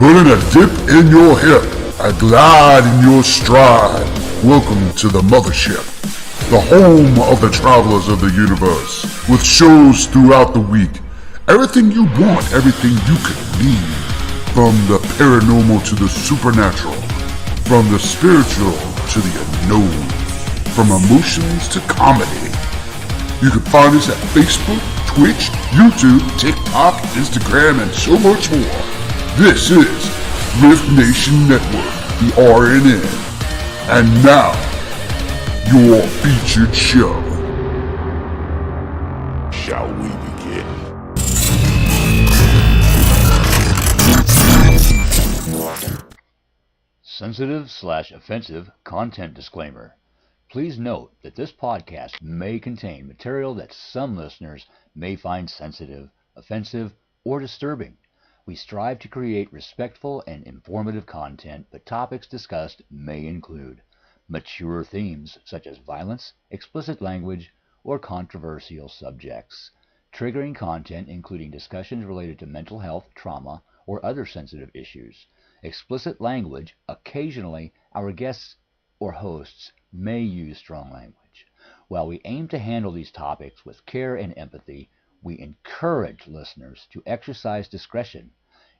Putting a dip in your hip, a glide in your stride. Welcome to the mothership, the home of the travelers of the universe, with shows throughout the week. Everything you want, everything you could need. From the paranormal to the supernatural, from the spiritual to the unknown, from emotions to comedy. You can find us at Facebook, Twitch, YouTube, TikTok, Instagram, and so much more. This is Rift Nation Network, the RNN. And now, your featured show. Shall we begin? Sensitive/offensive content disclaimer. Please note that this podcast may contain material that some listeners may find sensitive, offensive, or disturbing. We strive to create respectful and informative content, but topics discussed may include mature themes such as violence, explicit language, or controversial subjects, triggering content including discussions related to mental health, trauma, or other sensitive issues, explicit language. Occasionally, our guests or hosts may use strong language. While we aim to handle these topics with care and empathy, we encourage listeners to exercise discretion.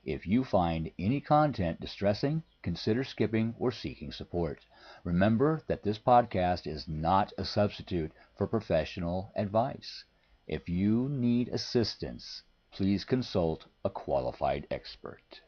If you find any content distressing, consider skipping or seeking support. Remember that this podcast is not a substitute for professional advice. If you need assistance, please consult a qualified expert.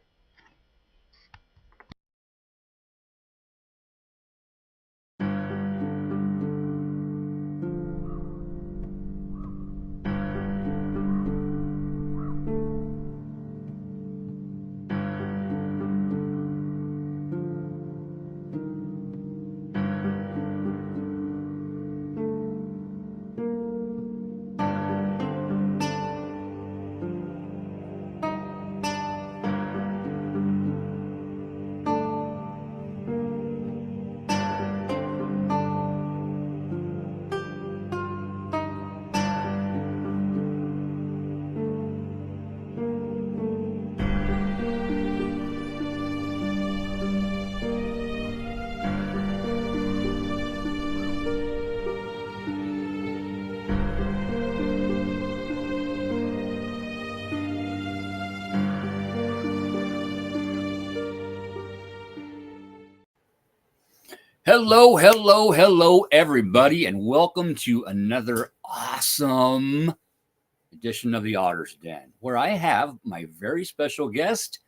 Hello, everybody, and welcome to another awesome edition of the Otter's Den, where I have my very special guest,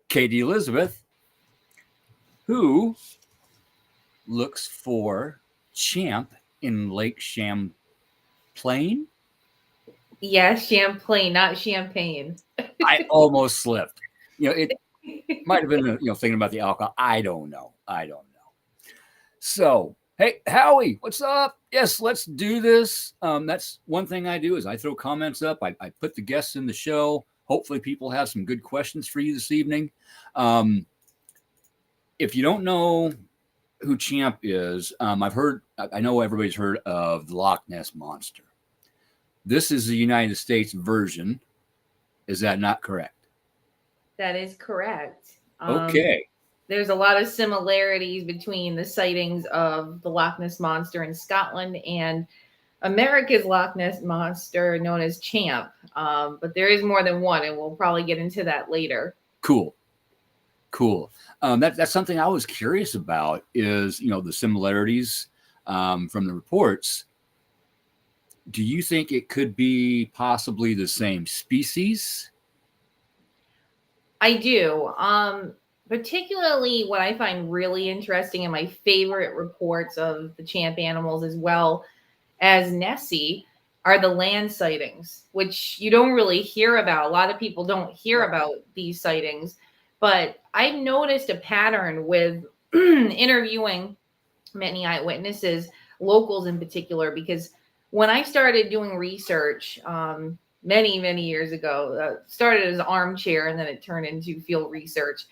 Katy Elizabeth, who looks for Champ in Lake Champlain. Yes, Champlain, not champagne. I almost slipped. It might have been, thinking about the alcohol. I don't know. So, hey, Howie, what's up? Yes, let's do this. That's one thing I do is I throw comments up. I put the guests in the show. Hopefully people have some good questions for you this evening. If you don't know who Champ is, I know everybody's heard of the Loch Ness Monster. This is the United States version. Is that not correct? That is correct. Okay. There's a lot of similarities between the sightings of the Loch Ness Monster in Scotland and America's Loch Ness Monster, known as Champ. But there is more than one, and we'll probably get into that later. Cool. That's something I was curious about is, the similarities from the reports. Do you think it could be possibly the same species? I do. Particularly what I find really interesting and my favorite reports of the Champ animals as well as Nessie are the land sightings, which you don't really hear about. A lot of people don't hear about these sightings, but I've noticed a pattern with interviewing many eyewitnesses, locals in particular, because when I started doing research many years ago, started as armchair and then it turned into field research.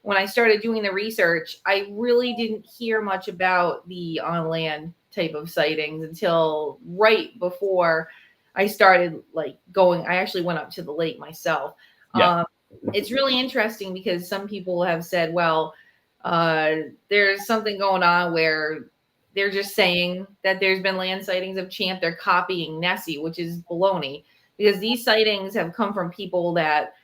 When I started doing the research, I really didn't hear much about the on land type of sightings until right before I started going. I actually went up to the lake myself. Yeah. it's really interesting because some people have said, well, there's something going on where they're just saying that there's been land sightings of Champ. They're copying Nessie, which is baloney, because these sightings have come from people that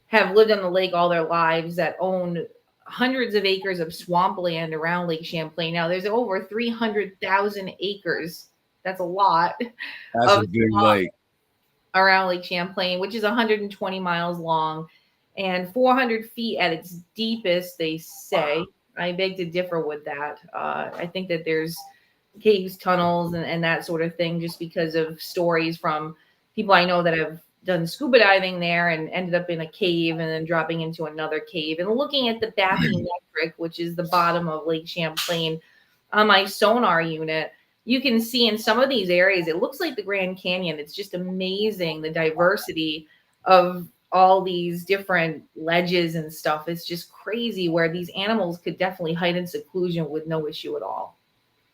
have lived on the lake all their lives, that own hundreds of acres of swampland around Lake Champlain. Now, there's over 300,000 acres. That's a lot That's of a big swamp lake. around Lake Champlain, which is 120 miles long and 400 feet at its deepest, they say. I beg to differ with that. I think that there's caves, tunnels, and that sort of thing, just because of stories from people I know that have done scuba diving there and ended up in a cave and then dropping into another cave. And looking at the bathymetric, which is the bottom of Lake Champlain, on my sonar unit, you can see in some of these areas, it looks like the Grand Canyon. It's just amazing, the diversity of all these different ledges and stuff. It's just crazy where these animals could definitely hide in seclusion with no issue at all.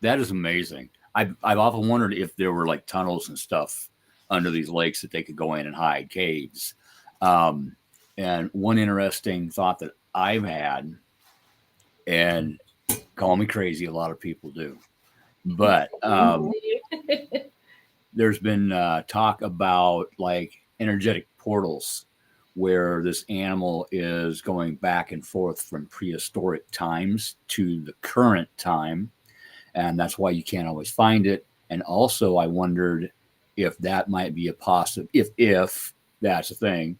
That is amazing. I've often wondered if there were like tunnels and stuff under these lakes that they could go in and hide, caves. And one interesting thought that I've had, and call me crazy, a lot of people do, but there's been talk about like energetic portals where this animal is going back and forth from prehistoric times to the current time. And that's why you can't always find it. And also, I wondered if that might be a possible, if that's a thing,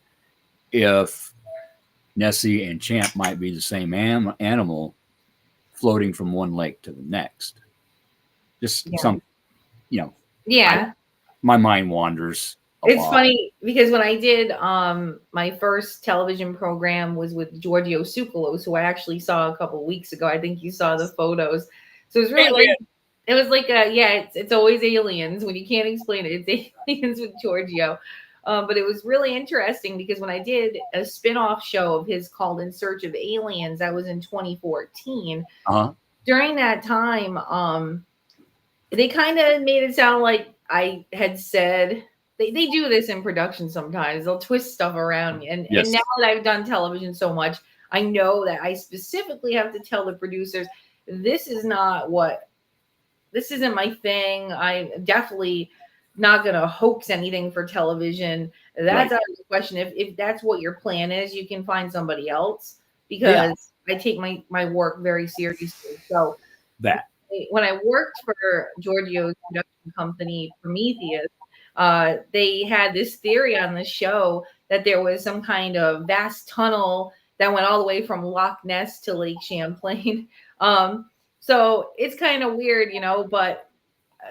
if Nessie and Champ might be the same animal floating from one lake to the next. Just some, Yeah. My mind wanders. It's funny because when I did my first television program was with Giorgio Tsoukalos, who I actually saw a couple of weeks ago. I think you saw the photos. So it was really it's always aliens when you can't explain it. It's aliens with Giorgio. But it was really interesting because when I did a spin-off show of his called In Search of Aliens, that was in 2014. During that time, they kind of made it sound like I had said, they do this in production sometimes. They'll twist stuff around. And now that I've done television so much, I know that I specifically have to tell the producers, this isn't my thing. I'm definitely not going to hoax anything for television. That's out of the question. If that's what your plan is, you can find somebody else, because I take my work very seriously. So when I worked for Giorgio's production company, Prometheus, they had this theory on the show that there was some kind of vast tunnel that went all the way from Loch Ness to Lake Champlain. So it's kind of weird, but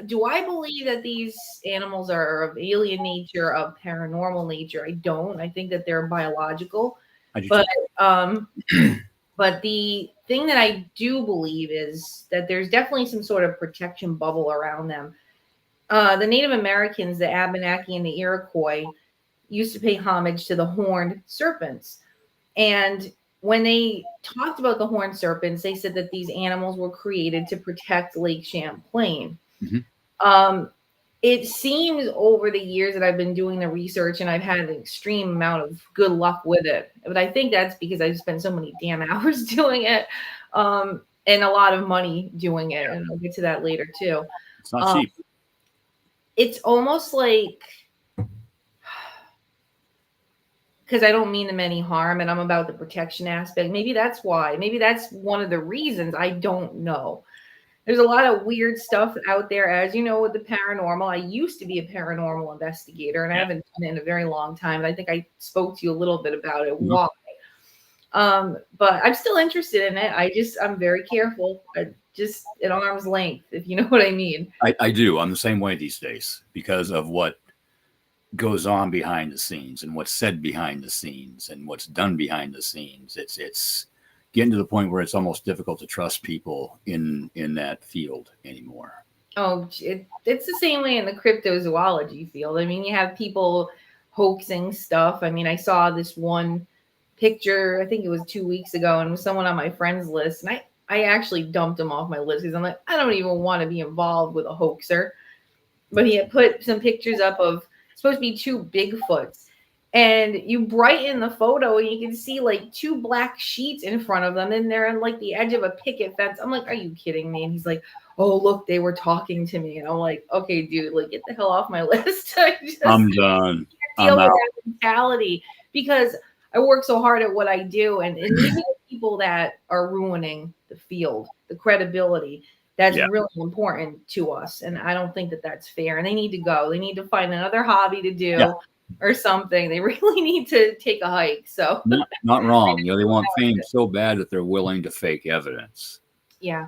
do I believe that these animals are of alien nature, of paranormal nature? I don't. I think that they're biological. But but the thing that I do believe is that there's definitely some sort of protection bubble around them. The Native Americans, the Abenaki and the Iroquois, used to pay homage to the horned serpents. And when they talked about the horned serpents, they said that these animals were created to protect Lake Champlain. It seems over the years that I've been doing the research, and I've had an extreme amount of good luck with it. But I think that's because I've spent so many damn hours doing it, and a lot of money doing it. And I'll get to that later too. It's not cheap. It's almost like, because I don't mean them any harm, and I'm about the protection aspect. Maybe that's why. Maybe that's one of the reasons. I don't know. There's a lot of weird stuff out there, as you know, with the paranormal. I used to be a paranormal investigator, and I haven't done it in a very long time. And I think I spoke to you a little bit about it. Why? But I'm still interested in it. I'm very careful. Just at arm's length, if you know what I mean. I do. I'm the same way these days because of what goes on behind the scenes and what's said behind the scenes and what's done behind the scenes. It's getting to the point where it's almost difficult to trust people in that field anymore. Oh, it's the same way in the cryptozoology field. I mean, you have people hoaxing stuff. I mean, I saw this one picture, I think it was 2 weeks ago, and it was someone on my friends list. And I actually dumped him off my list because I'm like, I don't even want to be involved with a hoaxer. But he had put some pictures up of supposed to be 2 Bigfoots. And you brighten the photo and you can see like two black sheets in front of them, and they're on like the edge of a picket fence. I'm like, are you kidding me? And he's like, oh, look, they were talking to me. And I'm like, okay, dude, like get the hell off my list. I just I'm done. deal I'm with out. that mentality because I work so hard at what I do. And these are the people that are ruining the field, the credibility. That's Yeah. really important to us. And I don't think that that's fair. And they need to go. They need to find another hobby to Yeah. do or something. They really need to take a hike. So, Not wrong. They want fame so bad that they're willing to fake evidence. yeah.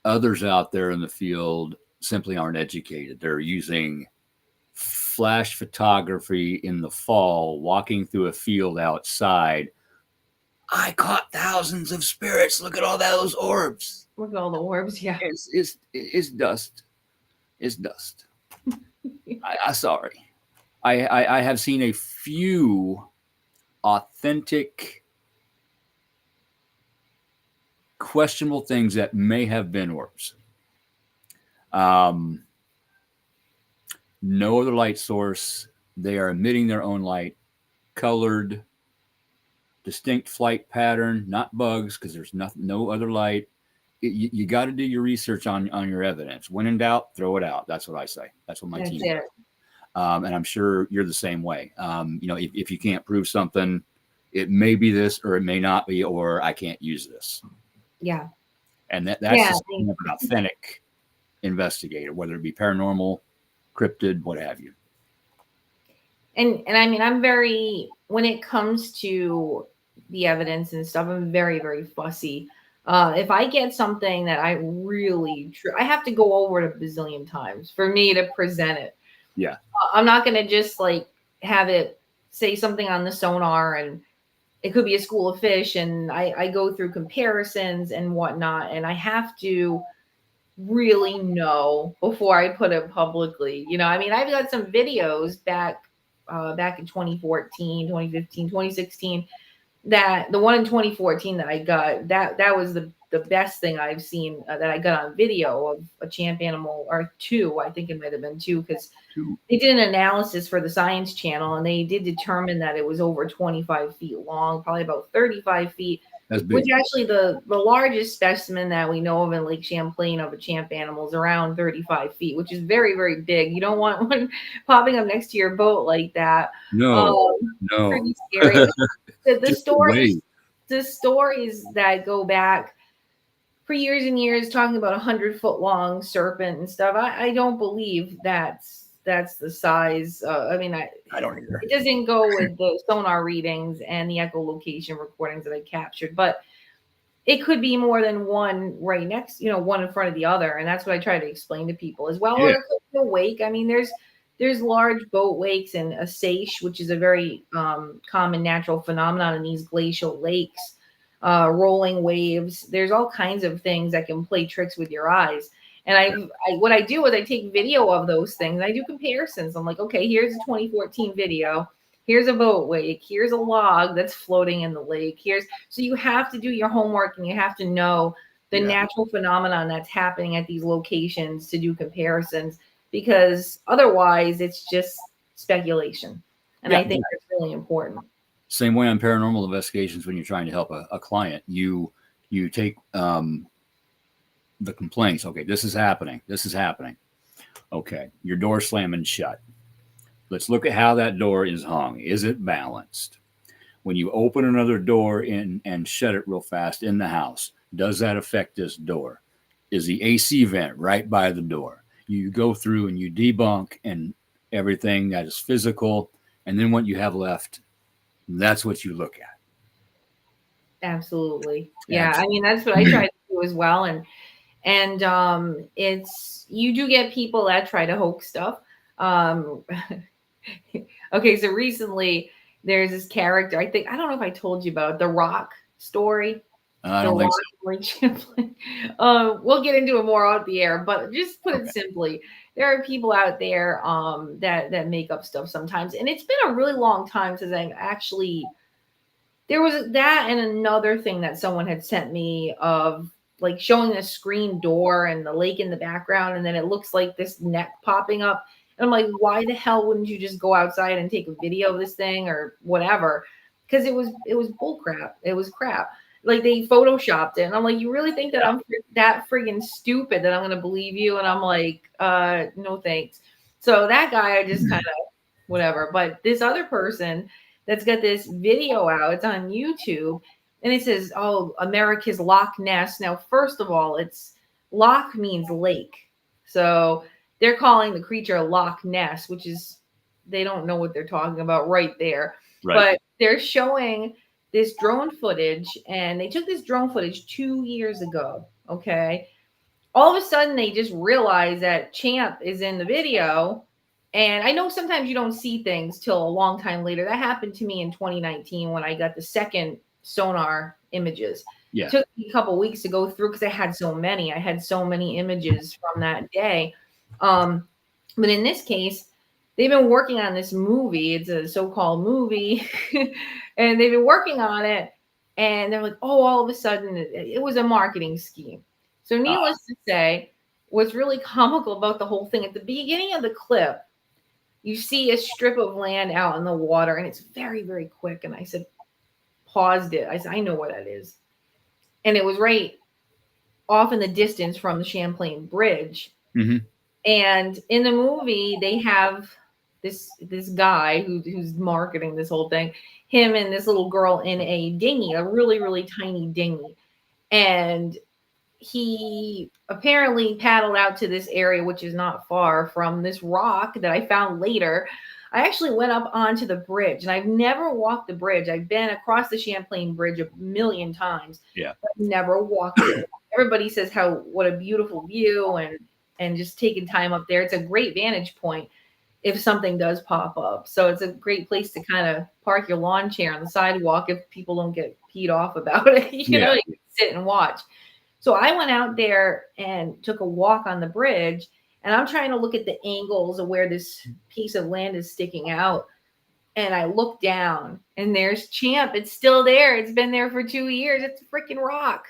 Others out there in the field simply aren't educated. They're using flash photography in the fall, walking through a field outside. I caught thousands of spirits. Look at all those orbs. Look at all the orbs. Yeah. It's dust. It's dust. I sorry. I have seen a few authentic, questionable things that may have been orbs. No other light source. They are emitting their own light, colored, distinct flight pattern, not bugs, because there's no other light. You got to do your research on your evidence. When in doubt, throw it out. That's what I say. That's what my team does. And I'm sure you're the same way. If you can't prove something, it may be this or it may not be, or I can't use this. Yeah. And that's just an authentic investigator, whether it be paranormal, cryptid, what have you. And I mean, I'm very, when it comes to the evidence and stuff, I'm very, very fussy. If I get something that I really, I have to go over it a bazillion times for me to present it. Yeah. I'm not going to just like have it say something on the sonar and it could be a school of fish. And I go through comparisons and whatnot. And I have to really know before I put it publicly. I mean, I've got some videos back in 2014, 2015, 2016, that the one in 2014 that I got, that was the best thing I've seen that I got on video of a champ animal, or two. I think it might have been two, because they did an analysis for the Science Channel and they did determine that it was over 25 feet long, probably about 35 feet. That's big. Which actually the largest specimen that we know of in Lake Champlain of a champ animal is around 35 feet, which is very, very big. You don't want one popping up next to your boat like that. No. Pretty scary. The stories that go back for years and years talking about 100-foot long serpent and stuff, I don't believe that's the size. I mean, I don't either. It doesn't go with the sonar readings and the echolocation recordings that I captured, but it could be more than one right next, one in front of the other. And that's what I try to explain to people as well. Yeah. Or it could be a wake. I mean, there's large boat wakes and a seiche, which is a very common natural phenomenon in these glacial lakes, rolling waves. There's all kinds of things that can play tricks with your eyes. And what I do is I take video of those things. I do comparisons. I'm like, okay, here's a 2014 video. Here's a boat wake. Here's a log that's floating in the lake. So you have to do your homework and you have to know the natural phenomenon that's happening at these locations to do comparisons, because otherwise it's just speculation. And I think that's really important. Same way on paranormal investigations, when you're trying to help a client, you take the complaints. Okay, this is happening. Okay, your door slamming shut. Let's look at how that door is hung. Is it balanced? When you open another door and shut it real fast in the house, does that affect this door? Is the AC vent right by the door? You go through and you debunk and everything that is physical, and then what you have left, that's what you look at. Absolutely. Yeah. I mean, that's what I try to do as well. And it's, you do get people that try to hoax stuff. Okay. So recently there's this character, I don't know if I told you about the Rock story. I don't think so. We'll get into it more out the air, but just put it simply, there are people out there that make up stuff sometimes. And it's been a really long time since I actually, there was that and another thing that someone had sent me of like showing a screen door and the lake in the background, and then it looks like this neck popping up. And I'm like, why the hell wouldn't you just go outside and take a video of this thing or whatever? Because it was bull crap. It was crap. Like they photoshopped it. And I'm like, you really think that I'm that friggin' stupid that I'm gonna believe you? And I'm like, no thanks. So that guy, I just kind of whatever. But this other person that's got this video out, it's on YouTube, and it says, "Oh, America's Loch Ness." Now, first of all, it's Loch means lake, so they're calling the creature Loch Ness, which is they don't know what they're talking about right there. Right. But they're showing this drone footage, and they took this drone footage 2 years ago. Okay, all of a sudden they just realize that Champ is in the video. And I know sometimes you don't see things till a long time later. That happened to me in 2019 when I got the second sonar images. Yeah. It took me a couple weeks to go through because I had so many. I had so many images from that day. But in this case, they've been working on this movie. It's a so-called movie. And they've been working on it. And they're like, oh, all of a sudden, it was a marketing scheme. So needless to say, what's really comical about the whole thing, at the beginning of the clip, you see a strip of land out in the water, and it's very, very quick. And I said, paused it. I said, I know what that is. And it was right off in the distance from the Champlain Bridge. Mm-hmm. And in the movie, they have this guy who's marketing this whole thing, him and this little girl in a dinghy, a really, really tiny dinghy. And he apparently paddled out to this area, which is not far from this rock that I found later. I actually went up onto the bridge, and I've never walked the bridge. I've been across the Champlain Bridge a million times. Yeah. But never walked it. Everybody says what a beautiful view and just taking time up there. It's a great vantage point if something does pop up. So it's a great place to kind of park your lawn chair on the sidewalk if people don't get peed off about it. You know, you can sit and watch. So I went out there and took a walk on the bridge, and I'm trying to look at the angles of where this piece of land is sticking out. And I look down, and there's Champ. It's still there. It's been there for 2 years. It's a freaking rock.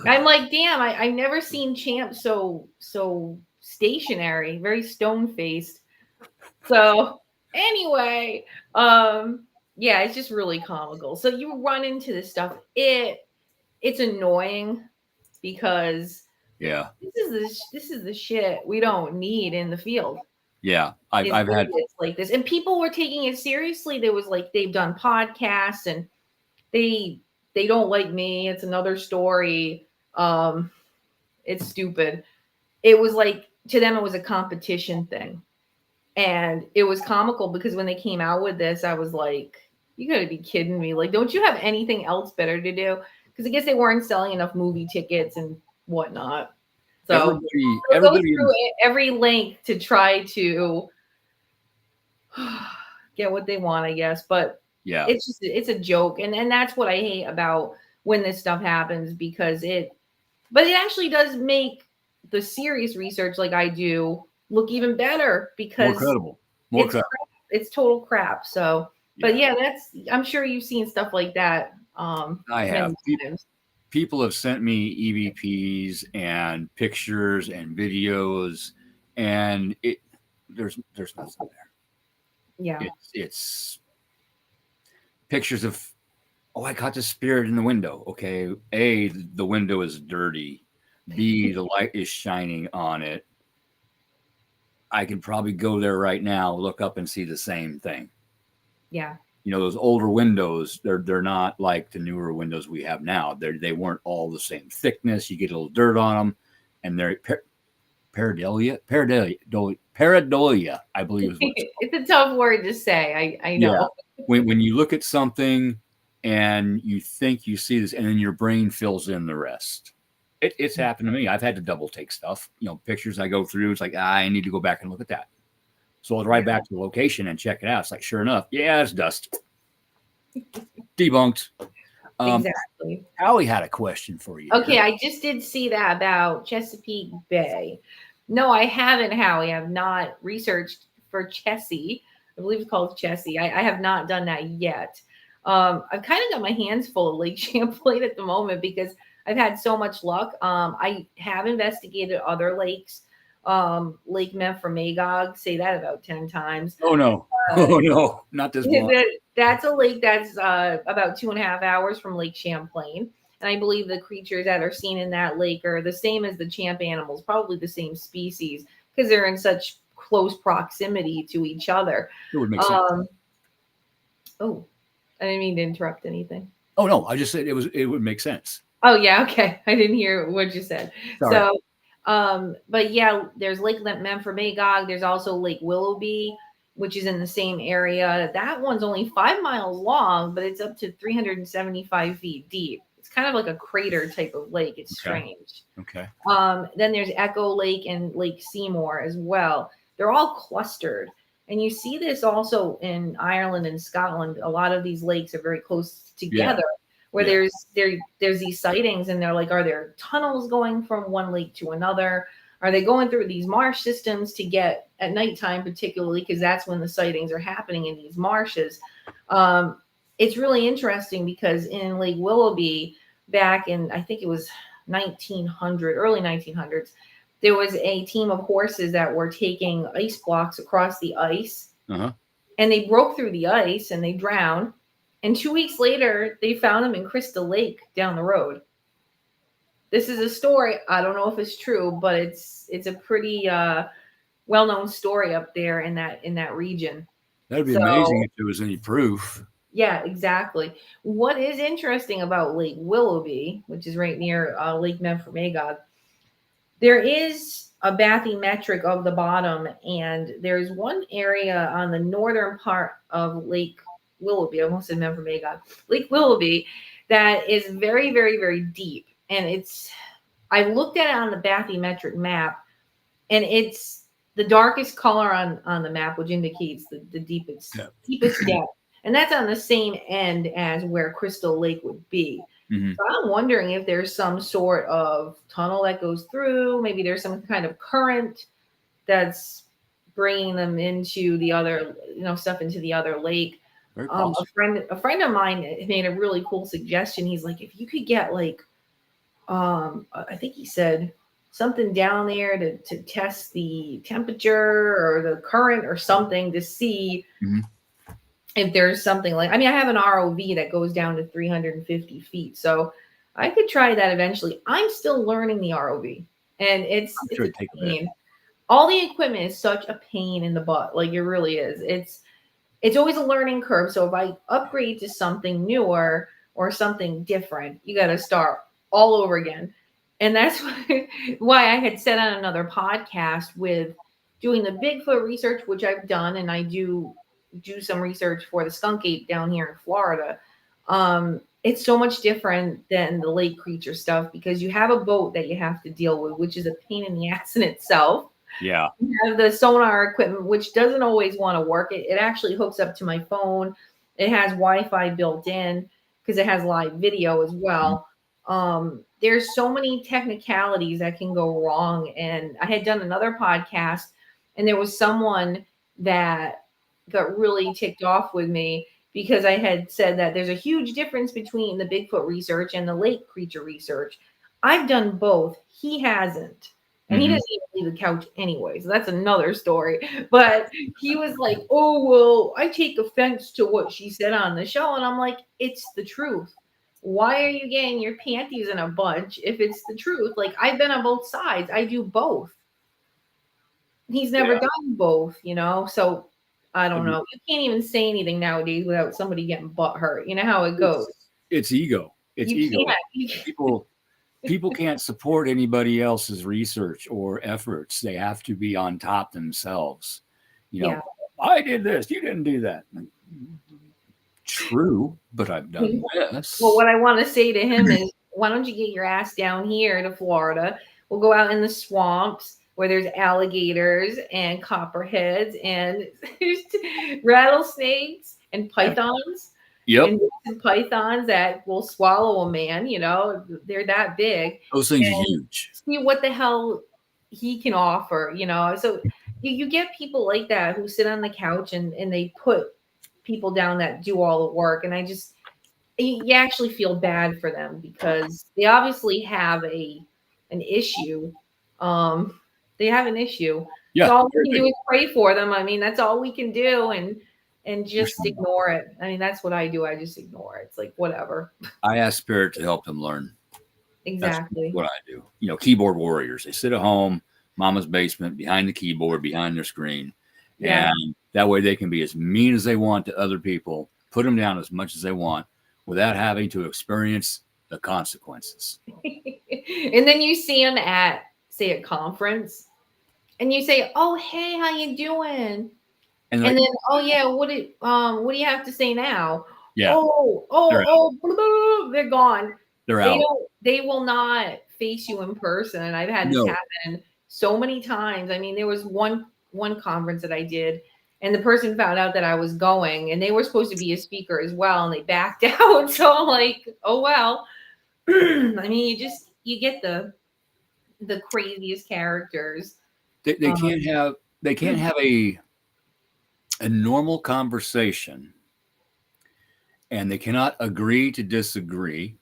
I'm like, damn, I've never seen Champ so stationary, very stone-faced. So anyway, yeah, it's just really comical. So you run into this stuff. It's annoying because this is the shit we don't need in the field. Yeah, I've had it's like this, and people were taking it seriously. There was like they've done podcasts, and they don't like me. It's another story. It's stupid. It was like to them it was a competition thing, and it was comical because when they came out with this, I was like, "You got to be kidding me! Like, don't you have anything else better to do?" Because I guess they weren't selling enough movie tickets and whatnot. So everybody go through every length to try to get what they want, I guess. But yeah, it's a joke, and that's what I hate about when this stuff happens, because it actually does make the serious research like I do look even better, because more credible. It's total crap. So, but yeah, I'm sure you've seen stuff like that. I have. People have sent me EVPs and pictures and videos, and there's nothing there. Yeah, it's pictures of, oh, I caught the spirit in the window. Okay, A, the window is dirty. B, the light is shining on it. I can probably go there right now, look up and see the same thing. Yeah. You know, those older windows, they're not like the newer windows we have now. They weren't all the same thickness. You get a little dirt on them, and they're pareidolia, I believe is what it's a tough word to say. I know. Yeah. When you look at something and you think you see this, and then your brain fills in the rest. It's happened to me. I've had to double take stuff. You know, pictures I go through. It's like, I need to go back and look at that. So I'll drive back to the location and check it out. It's like, sure enough, yeah, it's dust. Debunked. Exactly. Howie had a question for you. Okay, I just did see that about Chesapeake Bay. No, I haven't, Howie. I've not researched for Chessie. I believe it's called Chessie. I have not done that yet. I've kind of got my hands full of Lake Champlain at the moment because I've had so much luck. I have investigated other lakes. Lake Memphremagog. Say that about 10 times. Oh no. Uh, Oh no, not this one. that's a lake that's about 2.5 hours from Lake Champlain. And I believe the creatures that are seen in that lake are the same as the champ animals, probably the same species, because they're in such close proximity to each other. It would make sense. Oh, I didn't mean to interrupt anything. Oh no, I just said it would make sense. Oh yeah, okay. I didn't hear what you said. Sorry. So, but yeah, there's Lake Memphremagog. There's also Lake Willoughby, which is in the same area. That one's only 5 miles long, but it's up to 375 feet deep. It's kind of like a crater type of lake. It's strange. Okay. Then there's Echo Lake and Lake Seymour as well. They're all clustered. And you see this also in Ireland and Scotland. A lot of these lakes are very close together. Where there's these sightings, and they're like, are there tunnels going from one lake to another? Are they going through these marsh systems to get at nighttime, particularly because that's when the sightings are happening in these marshes? It's really interesting because in Lake Willoughby, back in I think it was 1900, early 1900s, there was a team of horses that were taking ice blocks across the ice, and they broke through the ice and they drowned. And 2 weeks later, they found them in Crystal Lake down the road. This is a story. I don't know if it's true, but it's a pretty well-known story up there in that region. That'd be amazing if there was any proof. Yeah, exactly. What is interesting about Lake Willoughby, which is right near Lake Memphremagog, there is a bathymetric of the bottom, and there's one area on the northern part of Lake Willoughby, I almost said Memphremagog, Lake Willoughby, that is very, very, very deep. And I looked at it on the bathymetric map, and it's the darkest color on the map, which indicates the deepest depth. And that's on the same end as where Crystal Lake would be. So I'm wondering if there's some sort of tunnel that goes through. Maybe there's some kind of current that's bringing them into the other, stuff into the other lake. A friend of mine made a really cool suggestion. He's like, if you could get like, I think he said something down there to test the temperature or the current or something to see if there's something like, I have an ROV that goes down to 350 feet. So I could try that eventually. I'm still learning the ROV, and it's a pain. All the equipment is such a pain in the butt. Like, it really is. It's always a learning curve. So if I upgrade to something newer or something different, you got to start all over again. And that's why I had said on another podcast with doing the Bigfoot research, which I've done, and I do some research for the skunk ape down here in Florida. It's so much different than the lake creature stuff because you have a boat that you have to deal with, which is a pain in the ass in itself. Yeah. You have the sonar equipment, which doesn't always want to work. It actually hooks up to my phone. It has Wi-Fi built in because it has live video as well. There's so many technicalities that can go wrong. And I had done another podcast, and there was someone that got really ticked off with me because I had said that there's a huge difference between the Bigfoot research and the lake creature research. I've done both. He hasn't. And he doesn't even leave the couch anyway. So that's another story. But he was like, oh, well, I take offense to what she said on the show. And I'm like, it's the truth. Why are you getting your panties in a bunch if it's the truth? Like, I've been on both sides. I do both. He's never done both, So I don't know. You can't even say anything nowadays without somebody getting butt hurt. You know how it goes. It's ego. It's ego. People can't support anybody else's research or efforts. They have to be on top themselves. I did this. You didn't do that. True, but I've done this. Well, what I want to say to him is, why don't you get your ass down here to Florida? We'll go out in the swamps where there's alligators and copperheads and rattlesnakes and pythons. Yep. And pythons that will swallow a man, they're that big. Those things are huge. See what the hell he can offer, So you get people like that who sit on the couch and they put people down that do all the work. And you actually feel bad for them because they obviously have an issue. They have an issue. Yeah, So all we very can big. do is pray for them. I mean, that's all we can do, and For just sure. ignore it. I mean, that's what I do. I just ignore it. It's like whatever. I ask Spirit to help them learn. That's Exactly. what I do. Keyboard warriors. They sit at home, mama's basement, behind the keyboard, behind their screen. Yeah. And that way they can be as mean as they want to other people, put them down as much as they want without having to experience the consequences. And then you see them at, say, a conference, and you say, "Oh, hey, how you doing?" And And like, then, "Oh yeah, what do you have to say now?" yeah, Oh, they're out. blah, blah, blah, they're gone. They're out. They will not face you in person. And I've had this No, happen so many times. I mean, there was one conference that I did, and the person found out that I was going, and they were supposed to be a speaker as well, and they backed out. So I'm like, oh well. I mean, you get the craziest characters. they Um, can't have a normal conversation, and they cannot agree to disagree.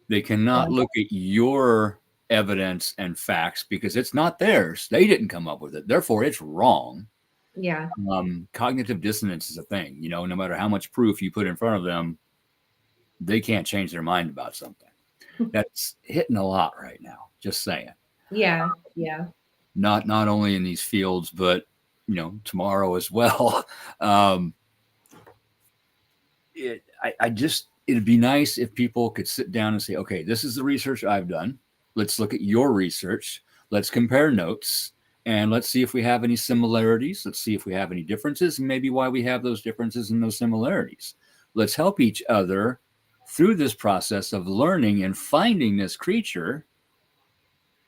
They yeah, cannot look at your evidence and facts because it's not theirs. They didn't come up with it. Therefore, it's wrong. yeah, Cognitive dissonance is a thing. No matter how much proof you put in front of them, they can't change their mind about something. That's hitting a lot right now. Just saying. yeah, yeah. Not only in these fields, but tomorrow as well. Um, it'd be nice if people could sit down and say, okay, this is the research I've done. Let's look at your research. Let's compare notes, and let's see if we have any similarities. Let's see if we have any differences, and maybe why we have those differences and those similarities. Let's help each other through this process of learning and finding this creature,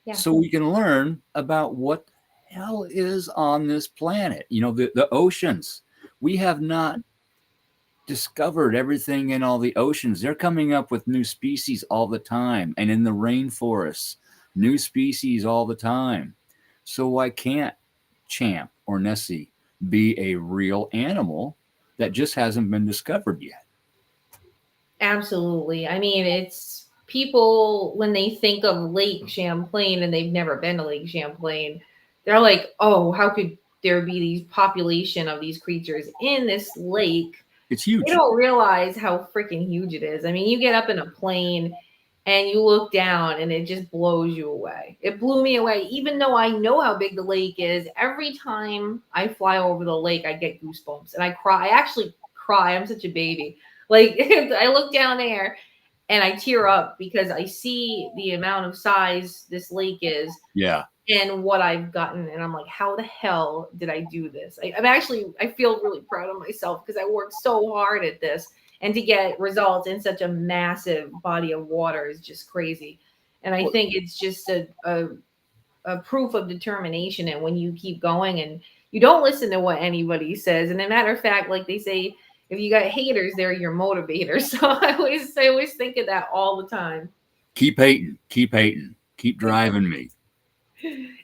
Yeah. so we can learn about what the hell is on this planet. The oceans. We have not discovered everything in all the oceans. They're coming up with new species all the time. And in the rainforests, new species all the time. So why can't Champ or Nessie be a real animal that just hasn't been discovered yet? Absolutely. I mean, it's people when they think of Lake Champlain and they've never been to Lake Champlain, they're like, "Oh, how could there be these population of these creatures in this lake?" It's They huge. don't realize how freaking huge it is. I mean, you get up in a plane and you look down and it just blows you away. It blew me away. Even though I know how big the lake is, every time I fly over the lake, I get goosebumps and I cry. I actually cry. I'm such a baby. Like I look down there and I tear up because I see the amount of size this lake is Yeah. and what I've gotten. And I'm like, how the hell did I do this? I feel really proud of myself because I worked so hard at this. And to get results in such a massive body of water is just crazy. And I think it's just a proof of determination. And when you keep going and you don't listen to what anybody says, and a matter of fact, like they say, if you got haters, they're your motivators. So I always think of that all the time. Keep hating. Keep hating. Keep driving me.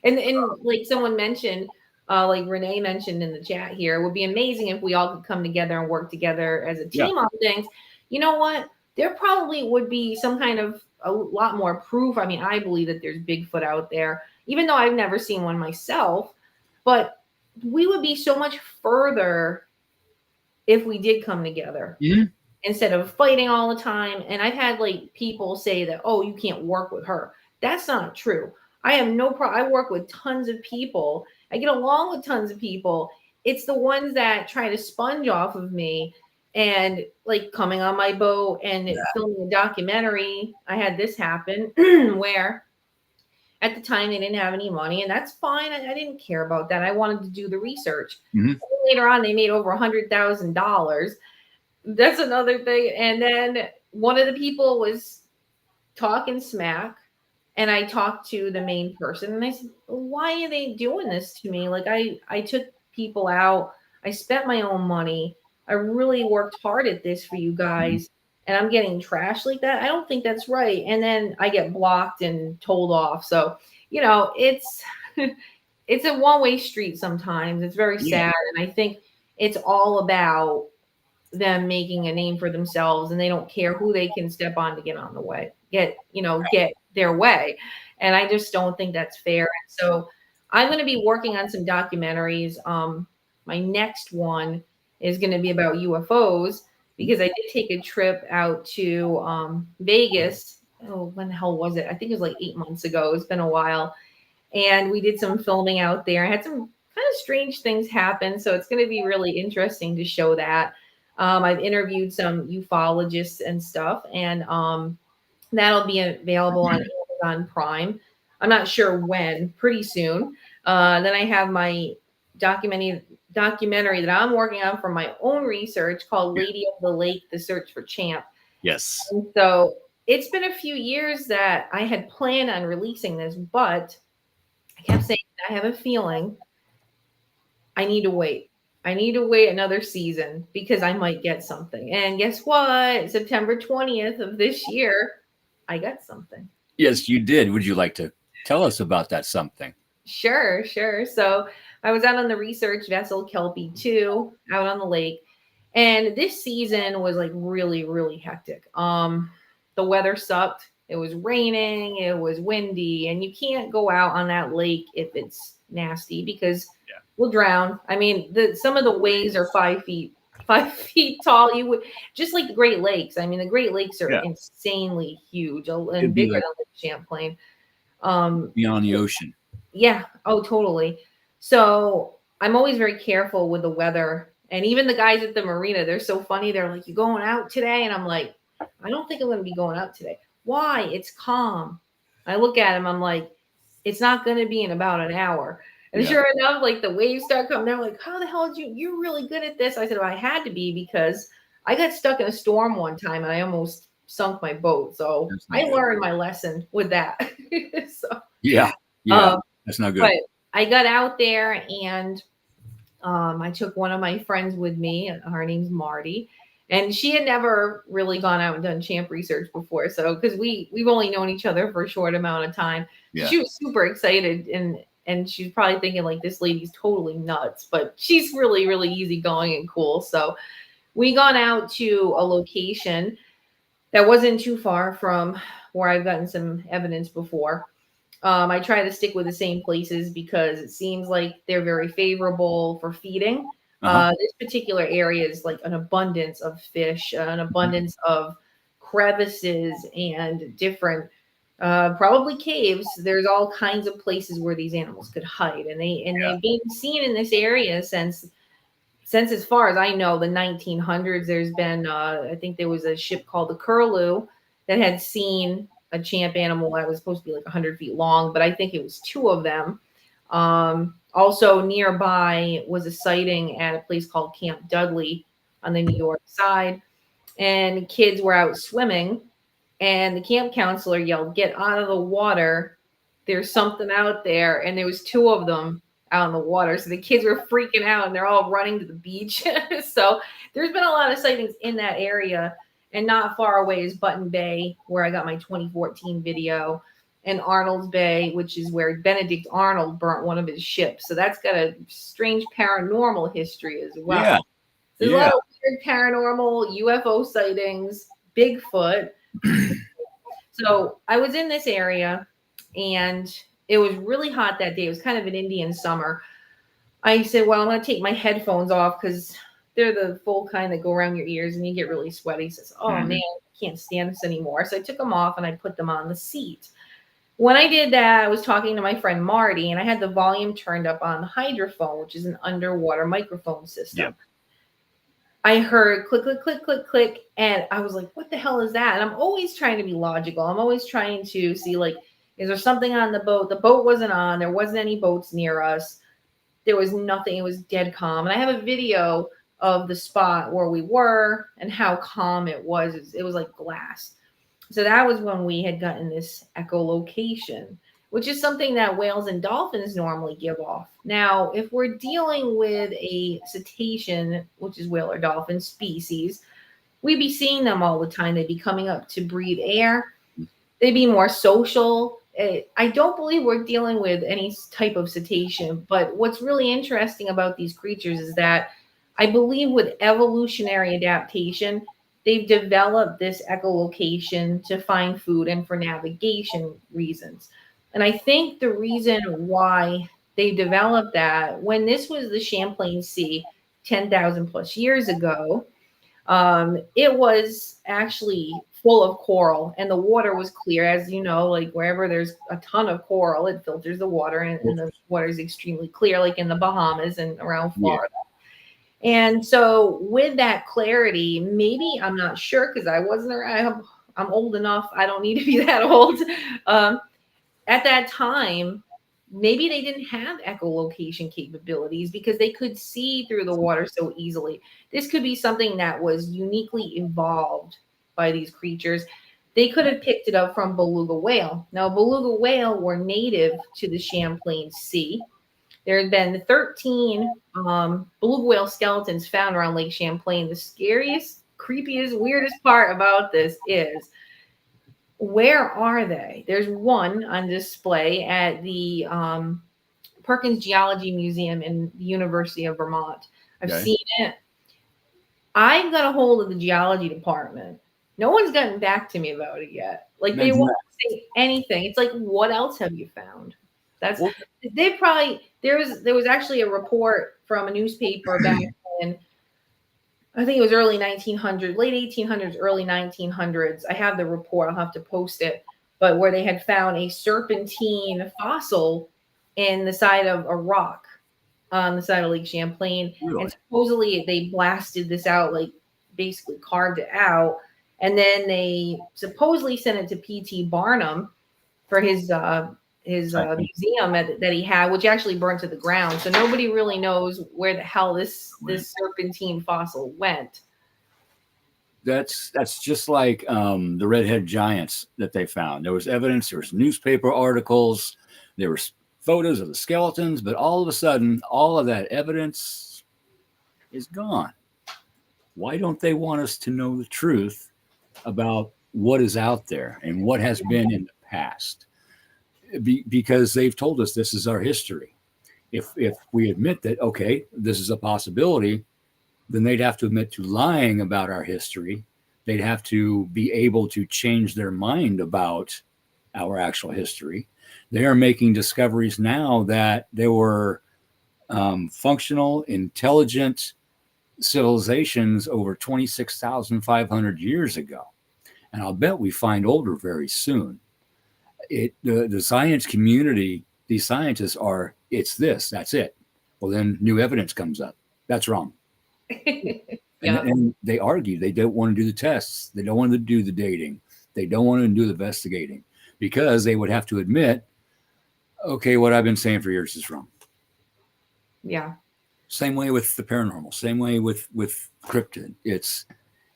And like someone mentioned, like Renee mentioned in the chat here, it would be amazing if we all could come together and work together as a Yeah. team on things. You know what? There probably would be some kind of a lot more proof. I mean, I believe that there's Bigfoot out there, even though I've never seen one myself. But we would be so much further if we did come together Mhm. instead of fighting all the time. And I've had like people say that, oh, you can't work with her. That's not true. I have no problem. I work with tons of people. I get along with tons of people. It's the ones that try to sponge off of me and like coming on my boat and filming a documentary. I had this happen where at the time they didn't have any money, and that's fine. I didn't care about that. I wanted to do the research. Mhm. Later on, they made over $100,000. That's another thing. And then one of the people was talking smack, and I talked to the main person, and I said, "Why are they doing this to me? Like I took people out. I spent my own money. I really worked hard at this for you Mhm. guys, and I'm getting trashed like that. I don't think that's right." And then I get blocked and told off. So, it's it's a one-way street sometimes. It's very Yeah. sad, and I think it's all about them making a name for themselves, and they don't care who they can step on to get on the way, get their way. And I just don't think that's fair. And so I'm going to be working on some documentaries. My next one is going to be about UFOs because I did take a trip out to Vegas. Oh, when the hell was it? I think it was like 8 months ago. It's been a while. And we did some filming out there. I had some kind of strange things happen. So it's going to be really interesting to show that. I've interviewed some ufologists and stuff, and that'll be available on Amazon Prime. I'm not sure when, pretty soon. Then I have my documentary that I'm working on from my own research called Lady of the Lake, The Search for Champ. Yes. And so it's been a few years that I had planned on releasing this, but I kept saying, I have a feeling I need to wait. I need to wait another season because I might get something. And guess what? September 20th of this year, I got something. Yes, you did. Would you like to tell us about that something? Sure. So I was out on the research vessel Kelpie 2 out on the lake. And this season was like really, really hectic. The weather sucked. It was raining, it was windy, and you can't go out on that lake if it's nasty because we'll drown. I mean, some of the waves are 5 feet tall. You would just like the Great Lakes. I mean, the Great Lakes are insanely huge and bigger than Lake Champlain. Beyond the ocean. Yeah. Oh, totally. So I'm always very careful with the weather. And even the guys at the marina, they're so funny. They're like, "You going out today?" And I'm like, "I don't think I'm going to be going out today." Why? It's calm. I look at him. I'm like, "It's not going to be in about an hour." And sure enough, like the waves start coming down. Like, "How the hell did you're really good at this?" I said, "Well, I had to be because I got stuck in a storm one time and I almost sunk my boat." So I learned my lesson with that. So, that's not good. But I got out there and I took one of my friends with me. Her name's Marty. And she had never really gone out and done champ research before. So, because we've only known each other for a short amount of time. Yeah. She was super excited and she's probably thinking like this lady's totally nuts, but she's really, really easygoing and cool. So we gone out to a location that wasn't too far from where I've gotten some evidence before. I try to stick with the same places because it seems like they're very favorable for feeding. This particular area is like an abundance of fish, an abundance of crevices and different, probably caves. There's all kinds of places where these animals could hide, and they've been seen in this area since as far as I know, the 1900s. There's been, I think there was a ship called the Curlew that had seen a champ animal that was supposed to be like 100 feet long, but I think it was two of them. Also nearby was a sighting at a place called Camp Dudley on the New York side, and kids were out swimming, and the camp counselor yelled, "Get out of the water. There's something out there." And there was two of them out in the water. So the kids were freaking out and they're all running to the beach. So there's been a lot of sightings in that area. And not far away is Button Bay, where I got my 2014 video, and Arnold's Bay, which is where Benedict Arnold burnt one of his ships. So that's got a strange paranormal history as well. Yeah. There's a lot of weird paranormal UFO sightings, Bigfoot. So I was in this area and it was really hot that day. It was kind of an Indian summer. I said, well, I'm going to take my headphones off because they're the full kind that go around your ears and you get really sweaty. He says, "Oh man, I can't stand this anymore." So I took them off and I put them on the seat. When I did that, I was talking to my friend Marty and I had the volume turned up on the hydrophone, which is an underwater microphone system. Yeah. I heard click, click, click, click, click. And I was like, what the hell is that? And I'm always trying to be logical. I'm always trying to see, like, is there something on the boat? The boat wasn't on. There wasn't any boats near us. There was nothing. It was dead calm. And I have a video of the spot where we were and how calm it was. It was like glass. So that was when we had gotten this echolocation, which is something that whales and dolphins normally give off. Now, if we're dealing with a cetacean, which is whale or dolphin species, we'd be seeing them all the time. They'd be coming up to breathe air. They'd be more social. I don't believe we're dealing with any type of cetacean, but what's really interesting about these creatures is that I believe with evolutionary adaptation, they've developed this echolocation to find food and for navigation reasons. And I think the reason why they developed that when this was the Champlain Sea 10,000 plus years ago. It was actually full of coral and the water was clear. As you know, like wherever there's a ton of coral, it filters the water and the water is extremely clear, like in the Bahamas and around Yeah. Florida. And so with that clarity, maybe I'm not sure because I wasn't around. I'm old enough. I don't need to be that old. At that time, maybe they didn't have echolocation capabilities because they could see through the water so easily. This could be something that was uniquely evolved by these creatures. They could have picked it up from beluga whale. Now, beluga whale were native to the Champlain Sea. There had been 13 beluga whale skeletons found around Lake Champlain. The scariest, creepiest, weirdest part about this is, where are they? There's one on display at the Perkins Geology Museum in the University of Vermont. I've Okay. seen it. I got a hold of the geology department. No one's gotten back to me about it yet. Like they Imagine won't say anything. It's like, what else have you found? That's Well, they probably there was actually a report from a newspaper back in, I think it was early 1900s, late 1800s, early 1900s. I have the report. I'll have to post it. But where they had found a serpentine fossil in the side of a rock on the side of Lake Champlain. Really? And supposedly they blasted this out, like basically carved it out. And then they supposedly sent it to P.T. Barnum for his museum that he had, which actually burned to the ground. So nobody really knows where the hell this serpentine fossil went. That's just like the redhead giants that they found. There was evidence, there was newspaper articles, there was photos of the skeletons, but all of a sudden, all of that evidence is gone. Why don't they want us to know the truth about what is out there and what has been in the past? Because they've told us this is our history. If we admit that, okay, this is a possibility, then they'd have to admit to lying about our history. They'd have to be able to change their mind about our actual history. They are making discoveries now that there were functional, intelligent civilizations over 26,500 years ago. And I'll bet we find older very soon. The science community, these scientists are, it's this, that's it. Well, then new evidence comes up. That's wrong. Yeah. And they argue they don't want to do the tests. They don't want to do the dating. They don't want to do the investigating because they would have to admit, okay, what I've been saying for years is wrong. Yeah. Same way with the paranormal. Same way with cryptid. It's,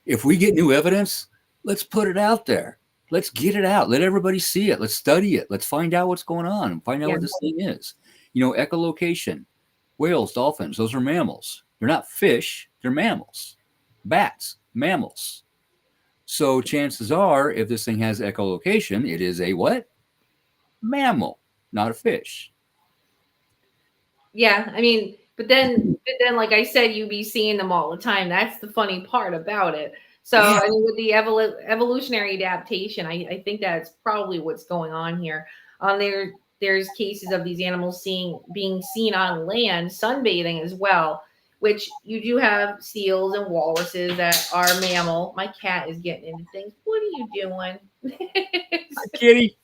if we get new evidence, let's put it out there. Let's get it out. Let everybody see it. Let's study it. Let's find out what's going on and find out what this thing is. You know, echolocation, whales, dolphins, those are mammals. They're not fish. They're mammals. Bats, mammals. So chances are, if this thing has echolocation, it is a what? Mammal, not a fish. Yeah. I mean, but then, like I said, you be seeing them all the time. That's the funny part about it. So, Yeah. I mean, with the evolutionary adaptation, I think that's probably what's going on here. There's cases of these animals being seen on land, sunbathing as well, which you do have seals and walruses that are mammal. My cat is getting into things. What are you doing? Kitty.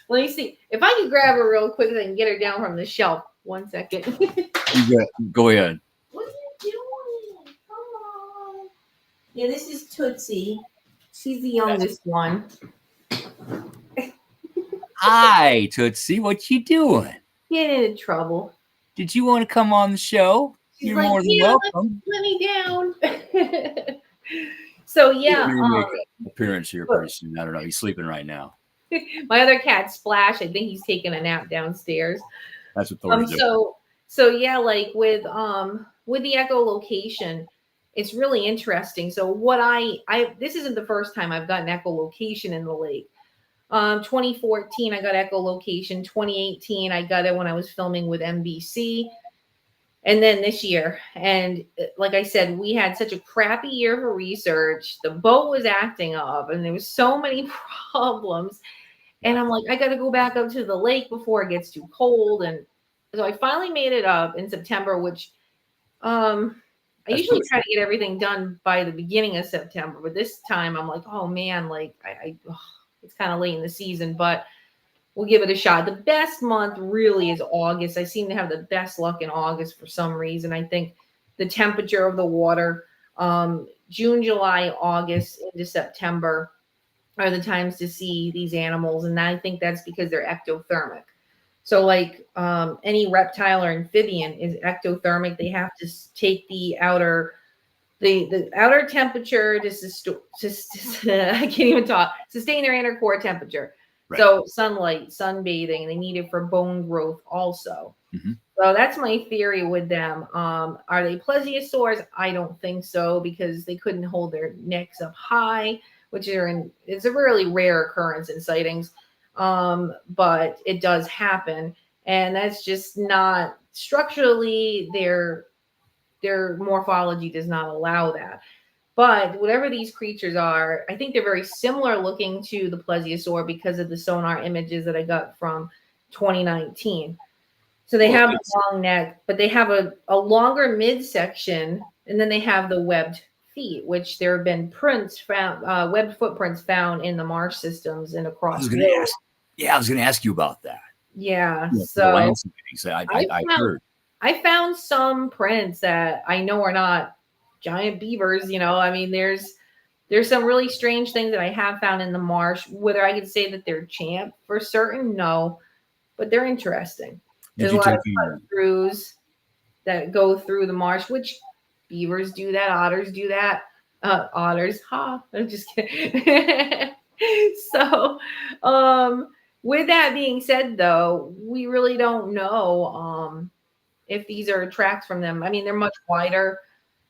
Let me see. If I can grab her real quick and get her down from the shelf. 1 second. Go ahead. What are you doing? Come on. Yeah, this is Tootsie. She's the youngest one. Hi, Tootsie. What you doing? Getting into trouble. Did you want to come on the show? She's You're like, more than yeah, welcome. let me down. So yeah, Maybe make an appearance here pretty soon. I don't know. He's sleeping right now. my other cat Splash, I think he's taking a nap downstairs. That's what Thor's doing. So yeah, like with the echolocation, it's really interesting. So what I this isn't the first time I've gotten echolocation in the lake. 2014 I got echolocation. 2018 I got it when I was filming with NBC. And then this year, and like I said, we had such a crappy year for research. The boat was acting up, and there was so many problems. And I'm like, I got to go back up to the lake before it gets too cold. And So I finally made it up in September, which I That's usually pushing try to get everything done by the beginning of September, but this time I'm like, oh man, like it's kind of late in the season, but we'll give it a shot. The best month really is August. I seem to have the best luck in August for some reason. I think the temperature of the water, June, July, August into September are the times to see these animals, and I think that's because they're ectothermic. So, like any reptile or amphibian is ectothermic. They have to take the outer temperature to I can't even talk, sustain their inner core temperature. Right. So sunlight, sunbathing, they need it for bone growth also. Mm-hmm. So that's my theory with them. Are they plesiosaurs? I don't think so, because they couldn't hold their necks up high, which it's a really rare occurrence in sightings. But it does happen, and that's just not structurally their morphology does not allow that. But whatever these creatures are, I think they're very similar looking to the plesiosaur because of the sonar images that I got from 2019. So they have a long neck, but they have a longer midsection, and then they have the webbed feet, which there have been prints found, webbed footprints found in the marsh systems and across the world. I was going to ask you about that. Yeah. The So land sightings, I heard. I found some prints that I know are not giant beavers. I mean, there's some really strange things that I have found in the marsh. Whether I could say that they're champ for certain, no, but they're interesting. There's a lot of cut throughs that go through the marsh, which beavers do that, otters do that. Otters, I'm just kidding. So, with that being said, though, we really don't know if these are tracks from them. I mean, they're much wider.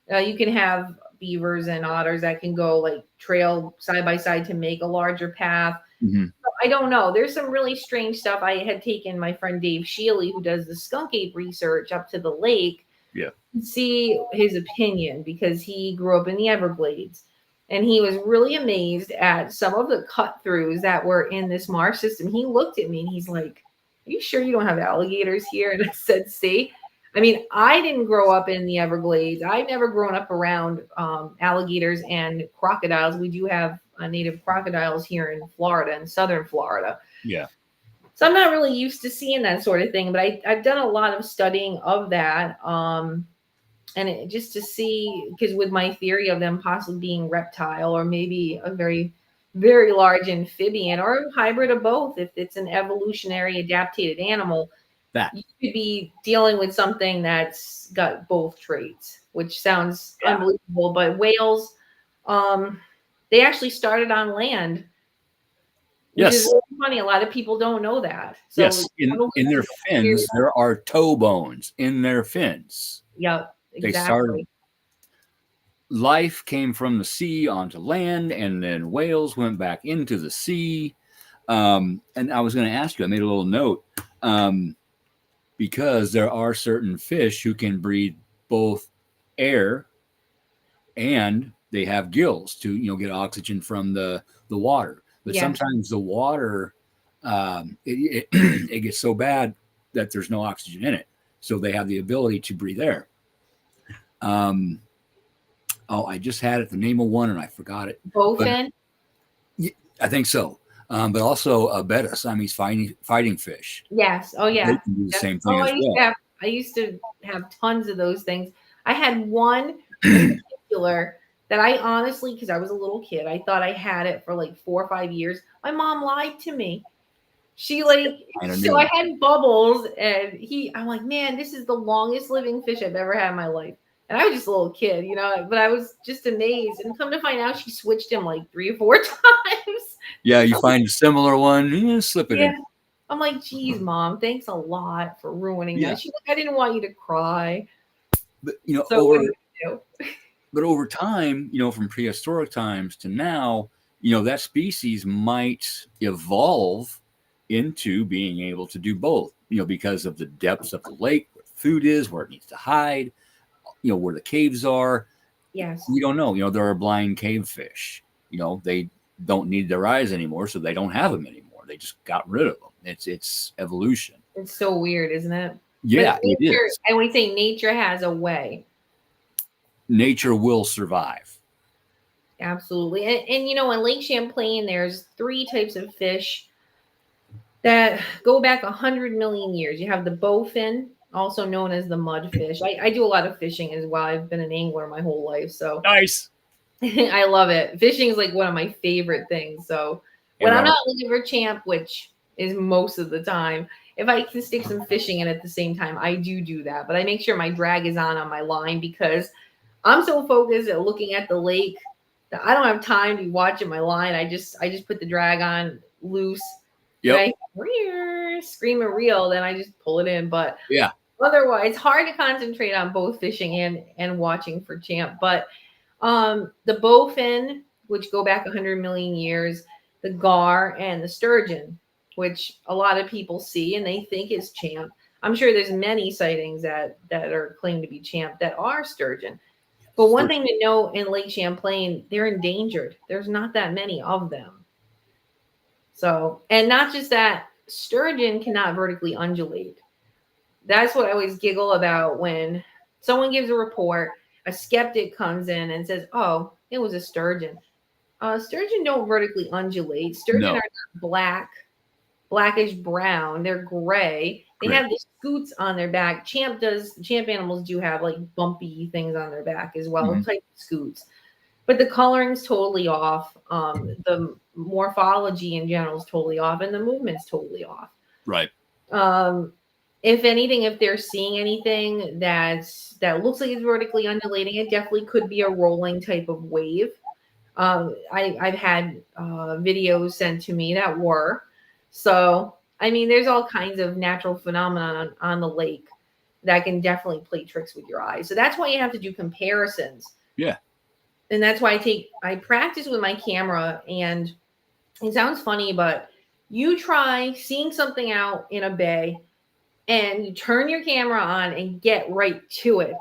You can have beavers and otters that can go like trail side by side to make a larger path. Mm-hmm. So I don't know. There's some really strange stuff. I had taken my friend Dave Shealy, who does the skunk ape research, up to the lake to see his opinion, because he grew up in the Everglades. And he was really amazed at some of the cut throughs that were in this marsh system. He looked at me and he's like, "Are you sure you don't have alligators here?" And I said, "See, I mean, I didn't grow up in the Everglades. I've never grown up around alligators and crocodiles. We do have native crocodiles here in Florida, in southern Florida. Yeah. So I'm not really used to seeing that sort of thing, but I've done a lot of studying of that. And just to see, because with my theory of them possibly being reptile or maybe a very, very large amphibian or a hybrid of both, if it's an evolutionary adapted animal, that you could be dealing with something that's got both traits, which sounds unbelievable. But whales, they actually started on land. Which is really funny. A lot of people don't know that. So yes, in their fins, there are toe bones in their fins. Yep. Exactly. They started. Life came from the sea onto land, and then whales went back into the sea. And I was going to ask you, I made a little note, because there are certain fish who can breathe both air and they have gills to get oxygen from the water. But sometimes the water it gets so bad that there's no oxygen in it, so they have the ability to breathe air. I just had it, the name of one, and I forgot it. Bowfin? I think so. But also a betta, Siamese fighting fish. Yes. Oh, yeah. They can do the same thing as well. I used to have tons of those things. I had one in particular that I honestly, because I was a little kid, I thought I had it for like 4 or 5 years. My mom lied to me. I had Bubbles, and I'm like, man, this is the longest living fish I've ever had in my life. And I was just a little kid, but I was just amazed. And come to find out, she switched him like 3 or 4 times. Yeah, you find a similar one, slip it in. I'm like, geez, Mom, thanks a lot for ruining that. She's like, I didn't want you to cry. But, over time, from prehistoric times to now, that species might evolve into being able to do both, because of the depths of the lake, where food is, where it needs to hide, where the caves are. Yes. We don't know. There are blind cave fish. They don't need their eyes anymore, so they don't have them anymore. They just got rid of them. It's evolution. It's so weird, isn't it? Yeah, it nature, is. and we say nature has a way. Nature will survive. Absolutely. And you know, in Lake Champlain, there's three types of fish that go back 100 million years. You have the bowfin, also known as the mudfish. I do a lot of fishing as well. I've been an angler my whole life, so Nice. I love it. Fishing is like one of my favorite things. So when And I'm not looking for champ, which is most of the time, if I can stick some fishing in at the same time, I do that. But I make sure my drag is on my line because I'm so focused at looking at the lake that I don't have time to be watching my line. I just put the drag on loose, and yep. I scream a reel, then I just pull it in. But Yeah. otherwise, it's hard to concentrate on both fishing and watching for champ. But the bowfin, which go back 100 million years, the gar, and the sturgeon, which a lot of people see and they think is champ. I'm sure there's many sightings that are claimed to be champ that are sturgeon. But one thing to know in Lake Champlain, they're endangered. There's not that many of them. So, and not just that, sturgeon cannot vertically undulate. That's what I always giggle about when someone gives a report, a skeptic comes in and says, "Oh, it was a sturgeon." Sturgeon don't vertically undulate. Sturgeon No. are not blackish brown. They're gray. They Gray. have the scoots on their back. Champ animals do have like bumpy things on their back as well, type of scoots. But the coloring's totally off. The morphology in general is totally off, and the movement's totally off. Right. If anything, if they're seeing anything that looks like it's vertically undulating, it definitely could be a rolling type of wave. I've had videos sent to me that were. So, I mean, there's all kinds of natural phenomena on the lake that can definitely play tricks with your eyes. So that's why you have to do comparisons. Yeah. And that's why I practice with my camera. And it sounds funny, but you try seeing something out in a bay and you turn your camera on and get right to it.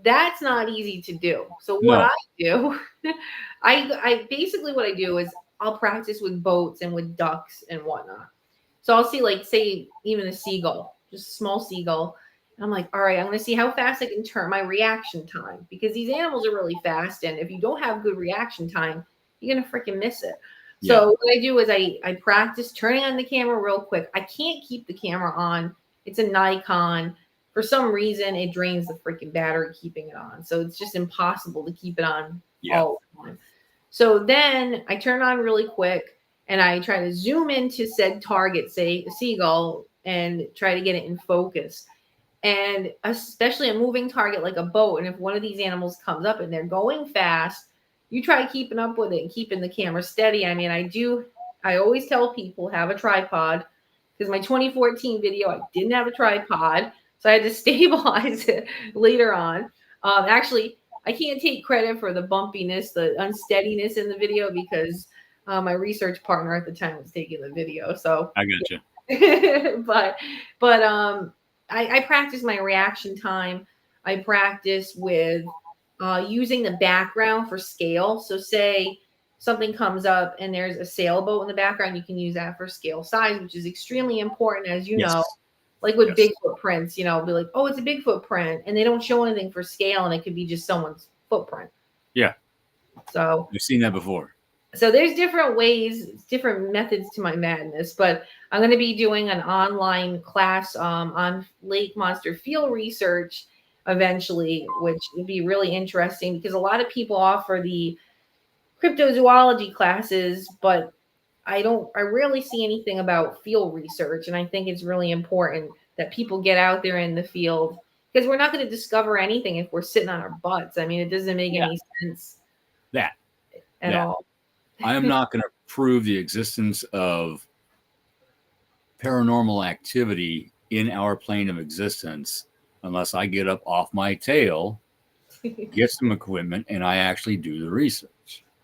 That's not easy to do. So what No. I do, I basically what I do is I'll practice with boats and with ducks and whatnot. So I'll see, like, say even a seagull, just a small seagull. And I'm like, all right, I'm going to see how fast I can turn my reaction time, because these animals are really fast. And if you don't have good reaction time, you're going to freaking miss it. Yeah. So what I do is I practice turning on the camera real quick. I can't keep the camera on. It's a Nikon. For some reason, it drains the freaking battery keeping it on. So it's just impossible to keep it on all the time. So then I turn on really quick and I try to zoom into said target, say a seagull, and try to get it in focus. And especially a moving target like a boat. And if one of these animals comes up and they're going fast, you try keeping up with it and keeping the camera steady. I mean, I always tell people have a tripod, because my 2014 video, I didn't have a tripod. So I had to stabilize it later on. Actually, I can't take credit for the bumpiness, the unsteadiness in the video, because my research partner at the time was taking the video. So I got you. but I practice my reaction time. I practice with using the background for scale. So say something comes up and there's a sailboat in the background, you can use that for scale size, which is extremely important, as you know. Like with Bigfoot prints, be like, oh, it's a Bigfoot print, and they don't show anything for scale, and it could be just someone's footprint. Yeah. So I've seen that before. So there's different ways, different methods to my madness, but I'm going to be doing an online class on lake monster field research eventually, which would be really interesting, because a lot of people offer the cryptozoology classes, but I rarely see anything about field research. And I think it's really important that people get out there in the field, because we're not going to discover anything if we're sitting on our butts. I mean, it doesn't make any sense at all. I am not going to prove the existence of paranormal activity in our plane of existence unless I get up off my tail, get some equipment, and I actually do the research.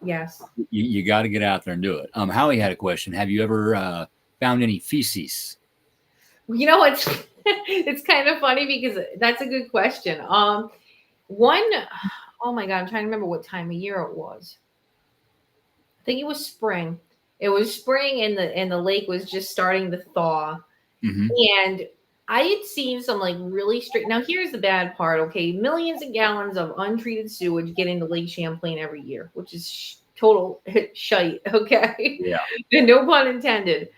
Yes. You got to get out there and do it. Howie had a question. Have you ever found any feces? It's kind of funny, because that's a good question. Oh my God, I'm trying to remember what time of year it was. I think it was spring. It was spring, and the lake was just starting to thaw. Mm-hmm. And I had seen some like really straight. Now here's the bad part. Okay, millions of gallons of untreated sewage get into Lake Champlain every year, which is total shite. Okay, Yeah. and no pun intended.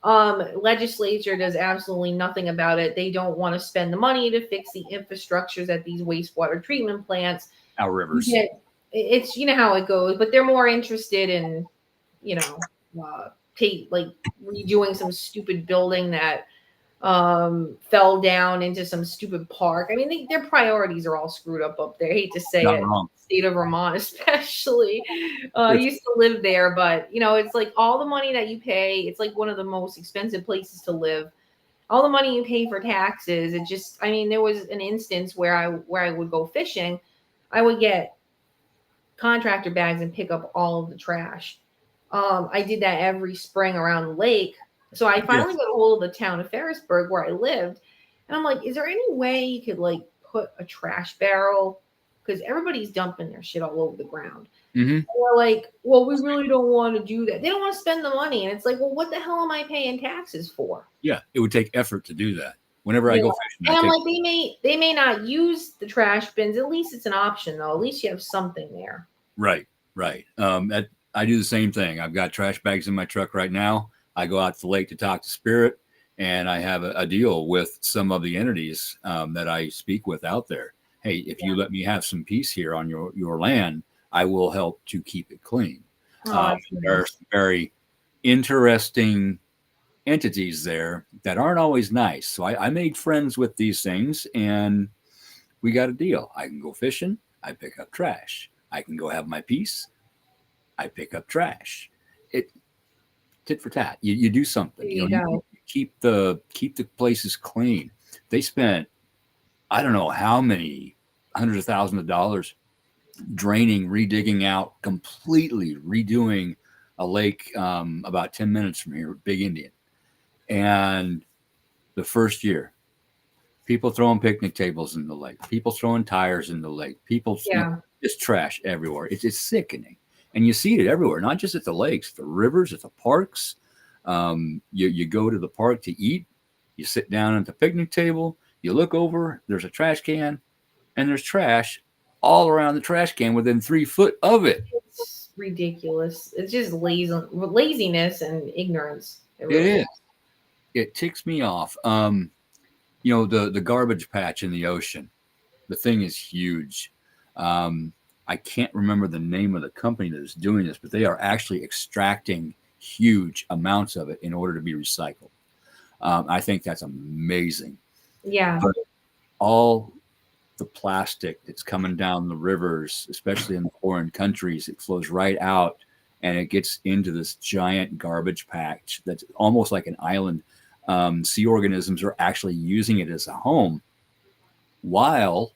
Legislature does absolutely nothing about it. They don't want to spend the money to fix the infrastructures at these wastewater treatment plants. Our rivers. Yeah, it's you know how it goes, but they're more interested in, you know, like redoing some stupid building that fell down into some stupid park. I mean, their priorities are all screwed up there. I hate to say Not it. wrong. State of Vermont, especially. I It's- used to live there, but it's like all the money that you pay. It's like one of the most expensive places to live. All the money you pay for taxes. It just, I mean, there was an instance where I would go fishing. I would get contractor bags and pick up all of the trash. I did that every spring around the lake. So I finally yes. got a hold of the town of Ferrisburg where I lived. And I'm like, is there any way you could like put a trash barrel? Because everybody's dumping their shit all over the ground. Mm-hmm. And we're like, well, we really don't want to do that. They don't want to spend the money. And it's like, well, what the hell am I paying taxes for? Yeah, it would take effort to do that. Whenever I go fishing, And I'm like, they may not use the trash bins. At least it's an option though. At least you have something there. right. I do the same thing. I've got trash bags in my truck right now. I go out to the lake to talk to Spirit, and I have a deal with some of the entities that I speak with out there. Hey, if you let me have some peace here on your land, I will help to keep it clean. There are some very interesting entities there that aren't always nice. So I made friends with these things, and we got a deal. I can go fishing. I pick up trash. I can go have my peace. I pick up trash. It tit for tat. You do something. You keep the places clean. They spent I don't know how many hundreds of thousands of dollars draining, redigging out, completely redoing a lake about 10 minutes from here, Big Indian. And the first year, people throwing picnic tables in the lake, people throwing tires in the lake, people just trash everywhere. It's sickening. And you see it everywhere, not just at the lakes, the rivers, at the parks. You go to the park to eat, you sit down at the picnic table, you look over, there's a trash can, and there's trash all around the trash can within 3 foot of it. It's ridiculous. It's just laziness and ignorance. It is. It ticks me off. The garbage patch in the ocean, the thing is huge. I can't remember the name of the company that is doing this, but they are actually extracting huge amounts of it in order to be recycled. I think that's amazing. Yeah. But all the plastic that's coming down the rivers, especially in the foreign countries, it flows right out and it gets into this giant garbage patch that's almost like an island. Sea organisms are actually using it as a home while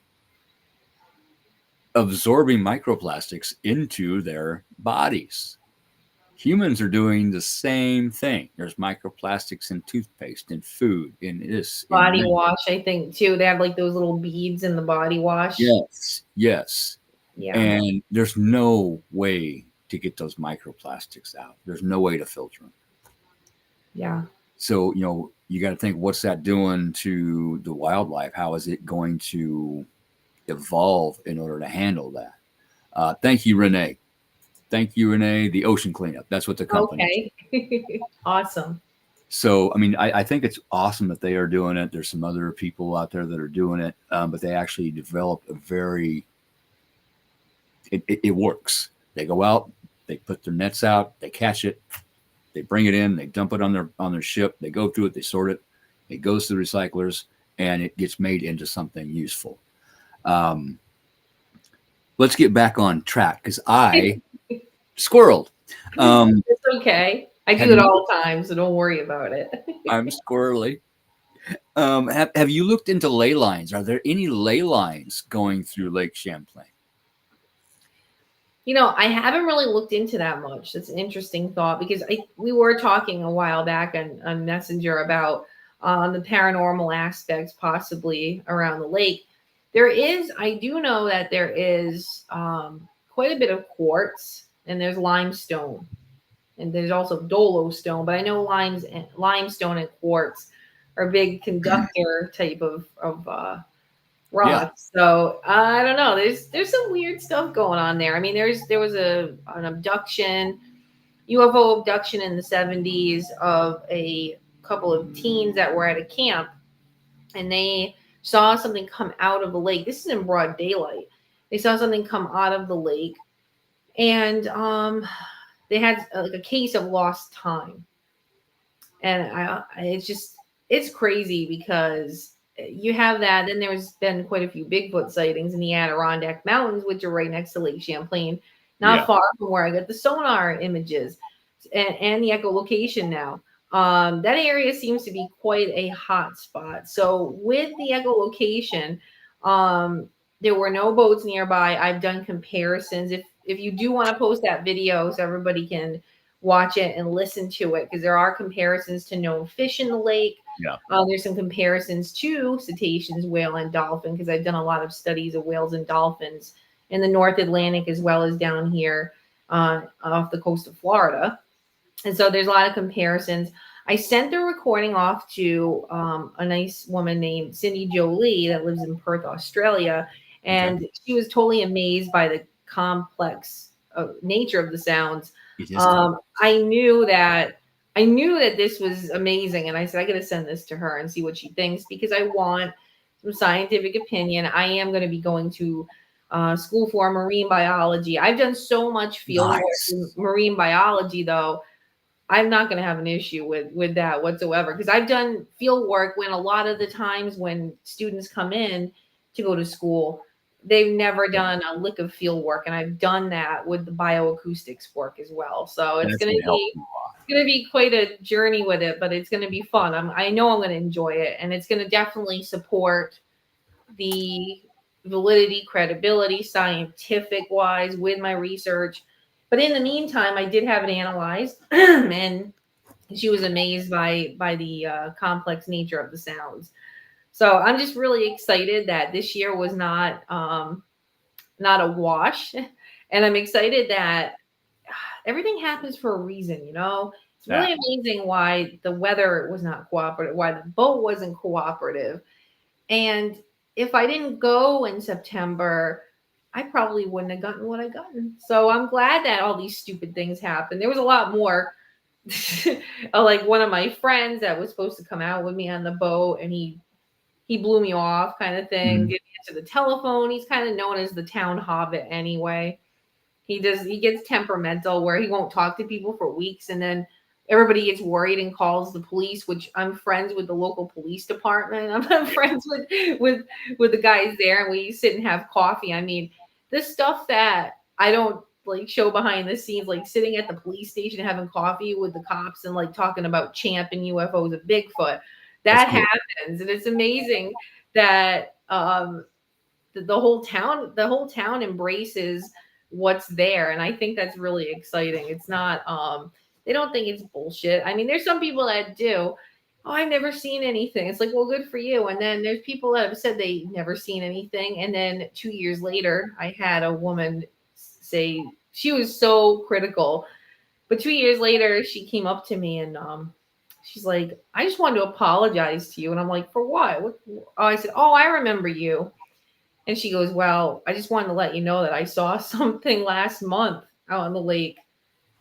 absorbing microplastics into their bodies. Humans are doing the same thing. There's microplastics in toothpaste, in food, in this. Body wash, I think, too. They have like those little beads in the body wash. Yes. Yeah. And there's no way to get those microplastics out. There's no way to filter them. Yeah. So, you got to think, what's that doing to the wildlife? How is it going to evolve in order to handle that? Thank you, Renee. The Ocean Cleanup. That's what the company is. Okay. Awesome. So, I think it's awesome that they are doing it. There's some other people out there that are doing it, but they actually developed it works. They go out, they put their nets out, they catch it, they bring it in, they dump it on their ship, they go through it, they sort it, it goes to the recyclers, and it gets made into something useful. Let's get back on track because I squirreled. It's okay. I do it all the time, so don't worry about it. I'm squirrely. Have you looked into ley lines? Are there any ley lines going through Lake Champlain? I haven't really looked into that much. That's an interesting thought because we were talking a while back on Messenger about the paranormal aspects possibly around the lake. I do know that there is quite a bit of quartz and there's limestone and there's also dolostone, but I know limestone and quartz or big conductor type of rock. Yeah. So I don't know. There's some weird stuff going on there. I mean, there was an abduction, UFO abduction in the 70s of a couple of teens that were at a camp, and they saw something come out of the lake. This is in broad daylight. They saw something come out of the lake, and they had like a case of lost time. And it's crazy because you have that. Then there's been quite a few Bigfoot sightings in the Adirondack Mountains, which are right next to Lake Champlain, not far from where I got the sonar images and the echolocation now. That area seems to be quite a hot spot. So with the echolocation, there were no boats nearby. I've done comparisons. If you do want to post that video so everybody can watch it and listen to it, because there are comparisons to known fish in the lake. Yeah. There's some comparisons to cetaceans, whale, and dolphin, because I've done a lot of studies of whales and dolphins in the North Atlantic as well as down here off the coast of Florida. And so there's a lot of comparisons. I sent the recording off to a nice woman named Cindy Jolie that lives in Perth, Australia. And she was totally amazed by the complex nature of the sounds. I knew that this was amazing, and I said I got to send this to her and see what she thinks, because I want some scientific opinion. I am going to be going to school for marine biology. I've done so much field work in marine biology, though. I'm not going to have an issue with that whatsoever, because I've done field work when a lot of the times when students come in to go to school, they've never done a lick of field work, and I've done that with the bioacoustics work as well. So it's going to be quite a journey with it, but it's going to be fun. I know I'm going to enjoy it, and it's going to definitely support the validity, credibility, scientific wise with my research. But in the meantime, I did have it analyzed, and she was amazed by the complex nature of the sounds. So I'm just really excited that this year was not a wash, and I'm excited that everything happens for a reason. It's really amazing why the weather was not cooperative, why the boat wasn't cooperative, and if I didn't go in September, I probably wouldn't have gotten what I gotten. So I'm glad that all these stupid things happened. There was a lot more. Like one of my friends that was supposed to come out with me on the boat, and he blew me off, kind of thing. Didn't answer the telephone. He's kind of known as the town hobbit anyway. He gets temperamental where he won't talk to people for weeks, and then everybody gets worried and calls the police, which I'm friends with the local police department. I'm friends with the guys there, and we sit and have coffee. I mean, this stuff that I don't like show behind the scenes, like sitting at the police station having coffee with the cops and like talking about Champ and UFOs and Bigfoot. That happens, and it's amazing that the whole town embraces what's there, and I think that's really exciting. It's not they don't think it's bullshit. I mean, there's some people that do. Oh, I've never seen anything. It's like, well, good for you. And then there's people that have said they never seen anything, and then 2 years later, I had a woman say she was so critical, but 2 years later, she came up to me and she's like, I just wanted to apologize to you. And I'm like, for what? I said, oh, I remember you. And she goes, well, I just wanted to let you know that I saw something last month out on the lake.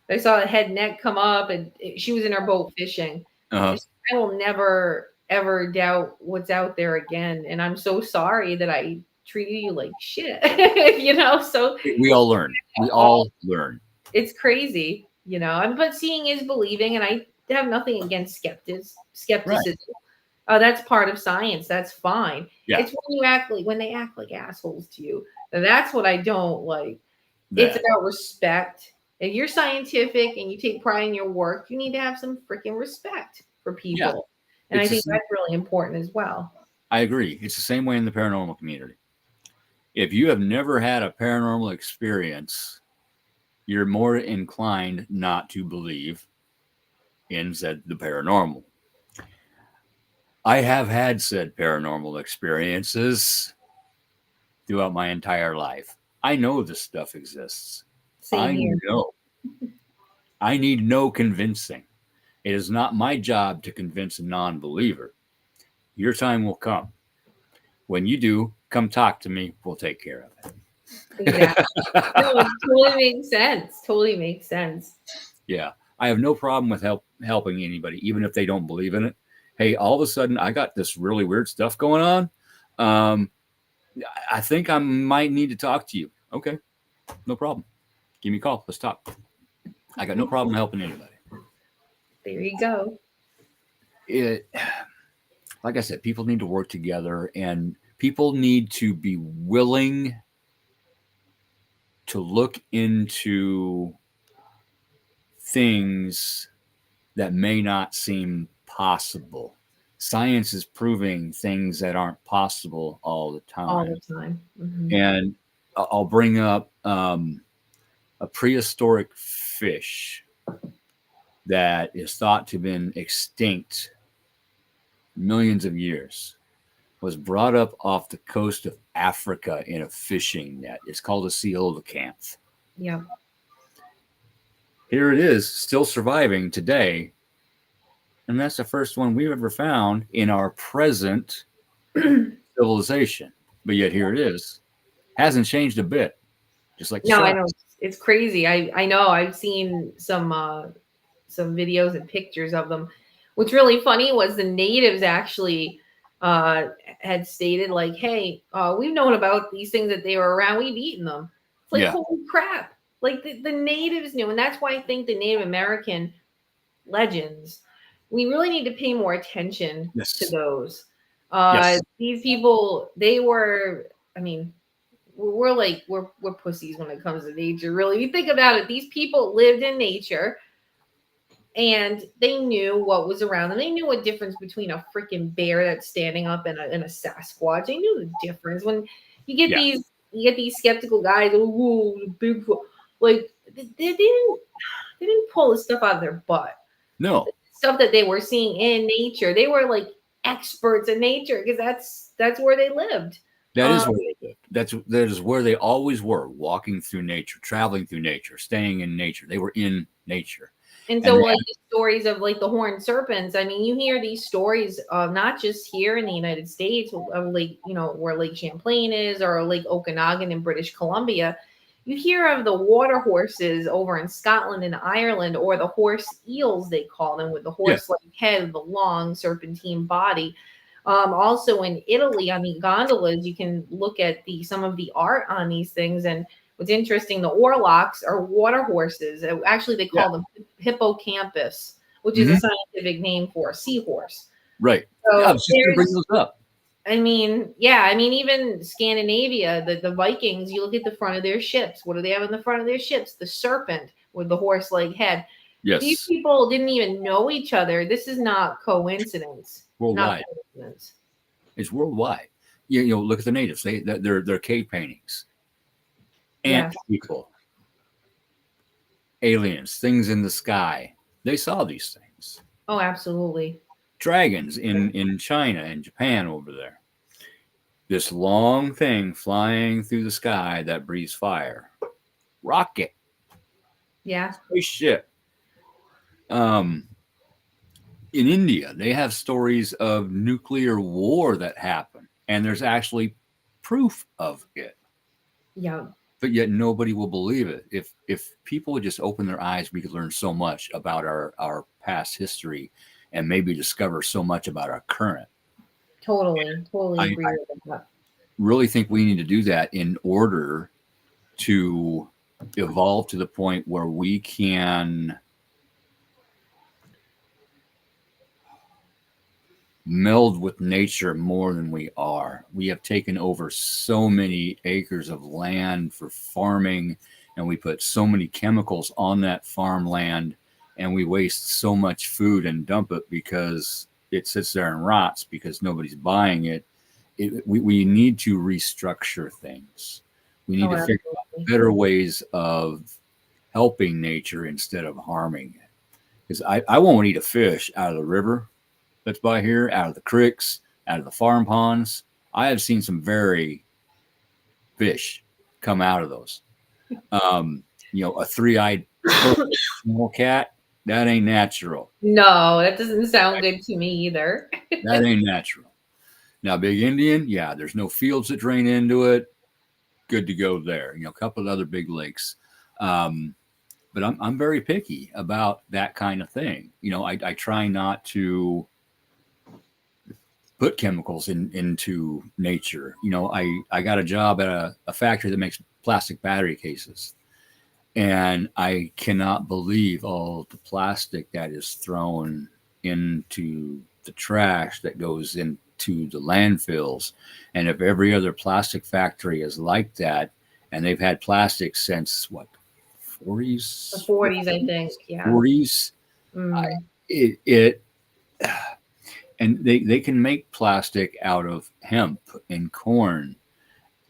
I saw a head neck come up, and she was in her boat fishing. I will never, ever doubt what's out there again. And I'm so sorry that I treated you like shit, so we all learn. We all learn. It's crazy, but seeing is believing, and I have nothing against skepticism. Right. That's part of science. That's fine. Yeah. It's when they act like assholes to you. That's what I don't like. It's about respect. If you're scientific and you take pride in your work, you need to have some freaking respect for people. Yeah. And I think that's really important as well. I agree. It's the same way in the paranormal community. If you have never had a paranormal experience, you're more inclined not to believe in the paranormal. I have had said paranormal experiences throughout my entire life. I know this stuff exists. Same here. Know. I need no convincing. It is not my job to convince a non-believer. Your time will come. When you do, come talk to me. We'll take care of it. Exactly. No, it totally makes sense. Totally makes sense. Yeah. I have no problem with helping anybody, even if they don't believe in it. Hey, all of a sudden, I got this really weird stuff going on. I think I might need to talk to you. Okay. No problem. Give me a call. Let's talk. I got no problem helping anybody. There you go. Like I said, people need to work together, and people need to be willing to look into things that may not seem possible. Science is proving things that aren't possible all the time. All the time. Mm-hmm. And I'll bring up a prehistoric fish that is thought to have been extinct millions of years, was brought up off the coast of Africa in a fishing net. It's called a coelacanth. Yeah. Here it is, still surviving today. And that's the first one we've ever found in our present civilization. But yet here it is. Hasn't changed a bit. Just like no, I know it's crazy. I know I've seen some videos and pictures of them. What's really funny was the natives actually had stated like, hey, we've known about these things that they were around. We've eaten them. It's like, holy crap. Like the natives knew. And that's why I think the Native American legends, we really need to pay more attention to those. These people, they were, I mean, we're pussies when it comes to nature. Really, you think about it, these people lived in nature and they knew what was around them. They knew a difference between a freaking bear that's standing up and a Sasquatch. They knew the difference. When you get these skeptical guys, oh, Bigfoot, like they didn't pull this stuff out of their butt. No. Stuff that they were seeing in nature. They were like experts in nature because that's where they lived. That is where they lived. That is where they always were, walking through nature, traveling through nature, staying in nature. They were in nature. And so, like the stories of like the horned serpents. I mean, you hear these stories not just here in the United States, of like, you know, where Lake Champlain is, or Lake Okanagan in British Columbia. You hear of the water horses over in Scotland and Ireland, or the horse eels, they call them, with the horse-like head, the long serpentine body. Also in Italy, on the gondolas, you can look at some of the art on these things. And what's interesting, the Orlocks are water horses. Actually, they call them hippocampus, which is a scientific name for a seahorse. Right. So I was just going to bring those up. I mean, even Scandinavia, the Vikings, you look at the front of their ships. What do they have in the front of their ships? The serpent with the horse-like head. Yes. These people didn't even know each other. This is not coincidence. Worldwide. Not coincidence. It's worldwide. You know, look at the natives. They're cave paintings. Ant people. Aliens, things in the sky. They saw these things. Oh, absolutely. Dragons in China and Japan over there. This long thing flying through the sky that breathes fire. Rocket. Yeah. Spaceship. In India, they have stories of nuclear war that happened, and there's actually proof of it. Yeah. But yet nobody will believe it. If people would just open their eyes, we could learn so much about our past history, and maybe discover so much about our current. Totally agree with that. Really think we need to do that in order to evolve to the point where we can meld with nature more than we are. We have taken over so many acres of land for farming, and we put so many chemicals on that farmland, and we waste so much food and dump it because it sits there and rots because nobody's buying it. We need to restructure things. We need to figure out better ways of helping nature instead of harming it. Because I won't eat a fish out of the river that's by here, out of the creeks, out of the farm ponds. I have seen some very fish come out of those. A three-eyed small cat, that ain't natural. No, that doesn't sound good to me either. That ain't natural. Now, Big Indian, yeah, there's no fields that drain into it. Good to go there. A couple of other big lakes. But I'm very picky about that kind of thing. I try not to put chemicals into nature. I got a job at a factory that makes plastic battery cases, and I cannot believe all the plastic that is thrown into the trash that goes into the landfills. And if every other plastic factory is like that, and they've had plastic since what, 40s? The 40s, I think. Yeah. 40s. It and they can make plastic out of hemp and corn,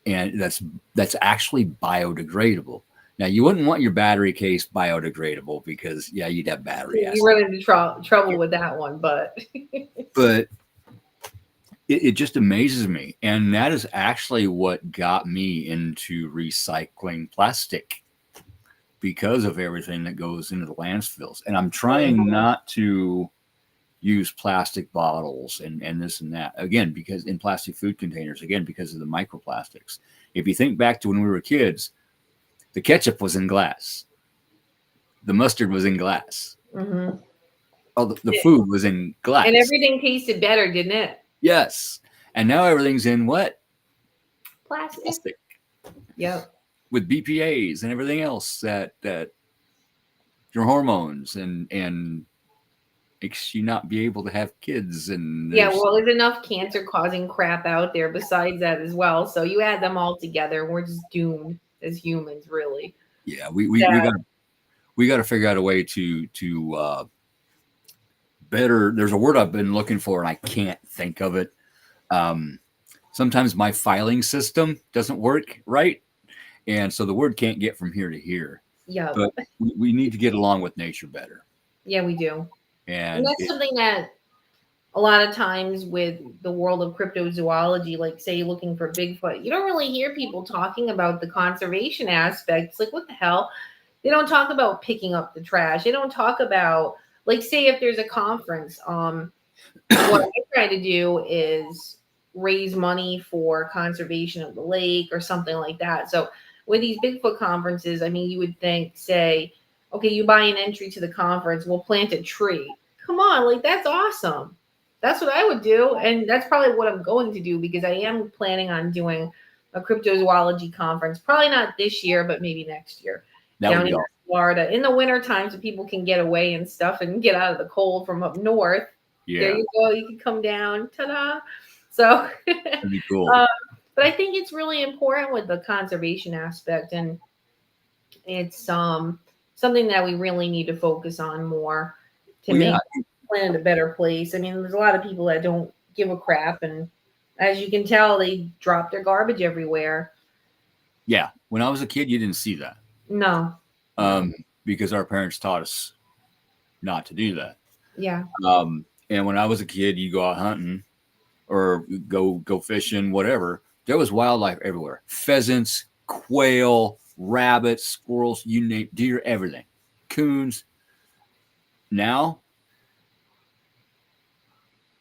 and that's actually biodegradable. Now, you wouldn't want your battery case biodegradable because, yeah, you'd have battery acid. You run into trouble with that one, but it just amazes me. And that is actually what got me into recycling plastic, because of everything that goes into the landfills. And I'm trying not to use plastic bottles and this and that, again, because in plastic food containers, again, because of the microplastics. If you think back to when we were kids, the ketchup was in glass. The mustard was in glass. Mm-hmm. Oh, the food was in glass. And everything tasted better, didn't it? Yes. And now everything's in what? Plastic. Yep. With BPAs and everything else that your hormones and makes you not be able to have kids. And there's enough cancer causing crap out there besides that as well. So you add them all together, we're just doomed as humans, really. Yeah, we got to figure out a way to better. There's a word I've been looking for and I can't think of it. Sometimes my filing system doesn't work right, and so the word can't get from here to here. Yeah, but we need to get along with nature better. Yeah, we do. And that's something that a lot of times with the world of cryptozoology, like say looking for Bigfoot, you don't really hear people talking about the conservation aspects. Like, what the hell? They don't talk about picking up the trash. They don't talk about, like, say if there's a conference, what I try to do is raise money for conservation of the lake or something like that. So with these Bigfoot conferences, I mean, you would think, say, okay, you buy an entry to the conference, we'll plant a tree. Come on, like, that's awesome. That's what I would do. And that's probably what I'm going to do, because I am planning on doing a cryptozoology conference. Probably not this year, but maybe next year. Down in Florida in the winter time, so people can get away and stuff and get out of the cold from up north. Yeah. There you go. You can come down. Ta-da. So that'd be cool. But I think it's really important with the conservation aspect, and it's something that we really need to focus on more to make the planet a better place. I mean, there's a lot of people that don't give a crap, and as you can tell, they drop their garbage everywhere. Yeah. When I was a kid, you didn't see that. No. Because our parents taught us not to do that. Yeah. And when I was a kid, you go out hunting or go fishing, whatever. There was wildlife everywhere. Pheasants, quail, rabbits, squirrels, you name, deer, everything. Coons. Now,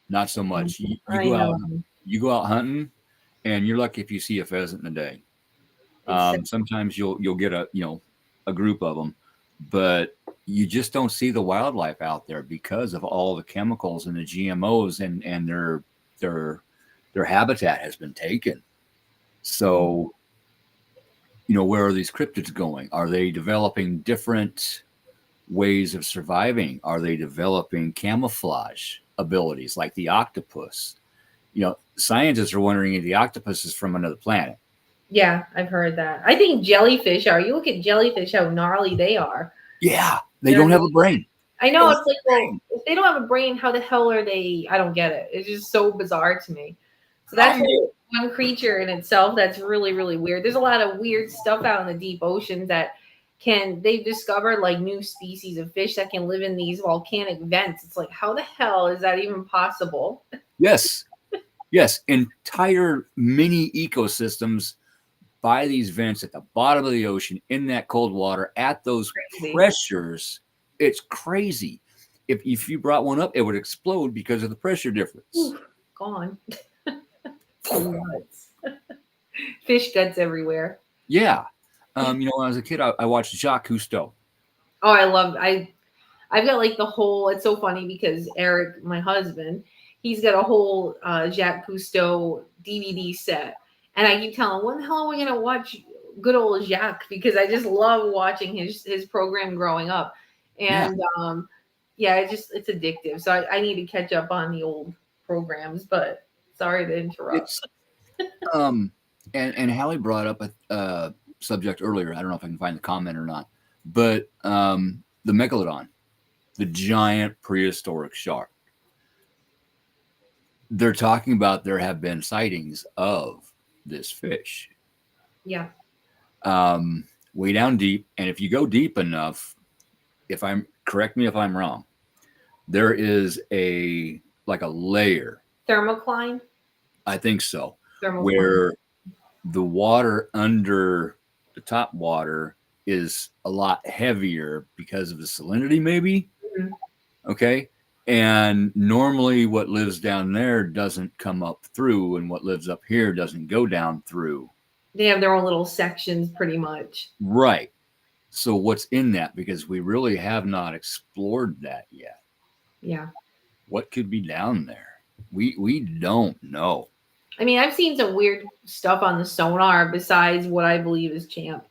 not so much. You go out hunting, and you're lucky if you see a pheasant in a day. Sometimes you'll get a group of them, but you just don't see the wildlife out there because of all the chemicals and the GMOs, and their habitat has been taken. So, where are these cryptids going? Are they developing different ways of surviving? Are they developing camouflage abilities like the octopus? Scientists are wondering if the octopus is from another planet. Yeah, I've heard that. I think jellyfish are. You look at jellyfish, how gnarly they are. Yeah, they don't have a brain. I know. It's like, well, if they don't have a brain, how the hell are they? I don't get it. It's just so bizarre to me. So that's one creature in itself that's really, really weird. There's a lot of weird stuff out in the deep oceans that they've discovered, like new species of fish that can live in these volcanic vents. It's like, how the hell is that even possible? Yes. Yes. Entire mini ecosystems by these vents at the bottom of the ocean in that cold water at those pressures. It's crazy. If you brought one up, it would explode because of the pressure difference. Ooh, gone. Nuts. Fish guts everywhere. Yeah. When I was a kid, I watched Jacques Cousteau. Oh, I've got like the whole. It's so funny because Eric, my husband, he's got a whole Jacques Cousteau DVD set, and I keep telling him, when the hell are we gonna watch good old Jacques? Because I just love watching his program growing up, and yeah, it's addictive. So I need to catch up on the old programs, but sorry to interrupt. It's and Hallie brought up a subject earlier. I don't know if I can find the comment or not, but the megalodon, the giant prehistoric shark. They're talking about there have been sightings of this fish. Yeah. Way down deep, and if you go deep enough, correct me if I'm wrong, there is a layer. Thermocline. I think so. Thermocline. Where the water under the top water is a lot heavier because of the salinity, maybe. Mm-hmm. Okay. And normally what lives down there doesn't come up through, and what lives up here doesn't go down through. They have their own little sections pretty much. Right. So what's in that? Because we really have not explored that yet. Yeah. What could be down there? We don't know. I mean, I've seen some weird stuff on the sonar besides what I believe is champ.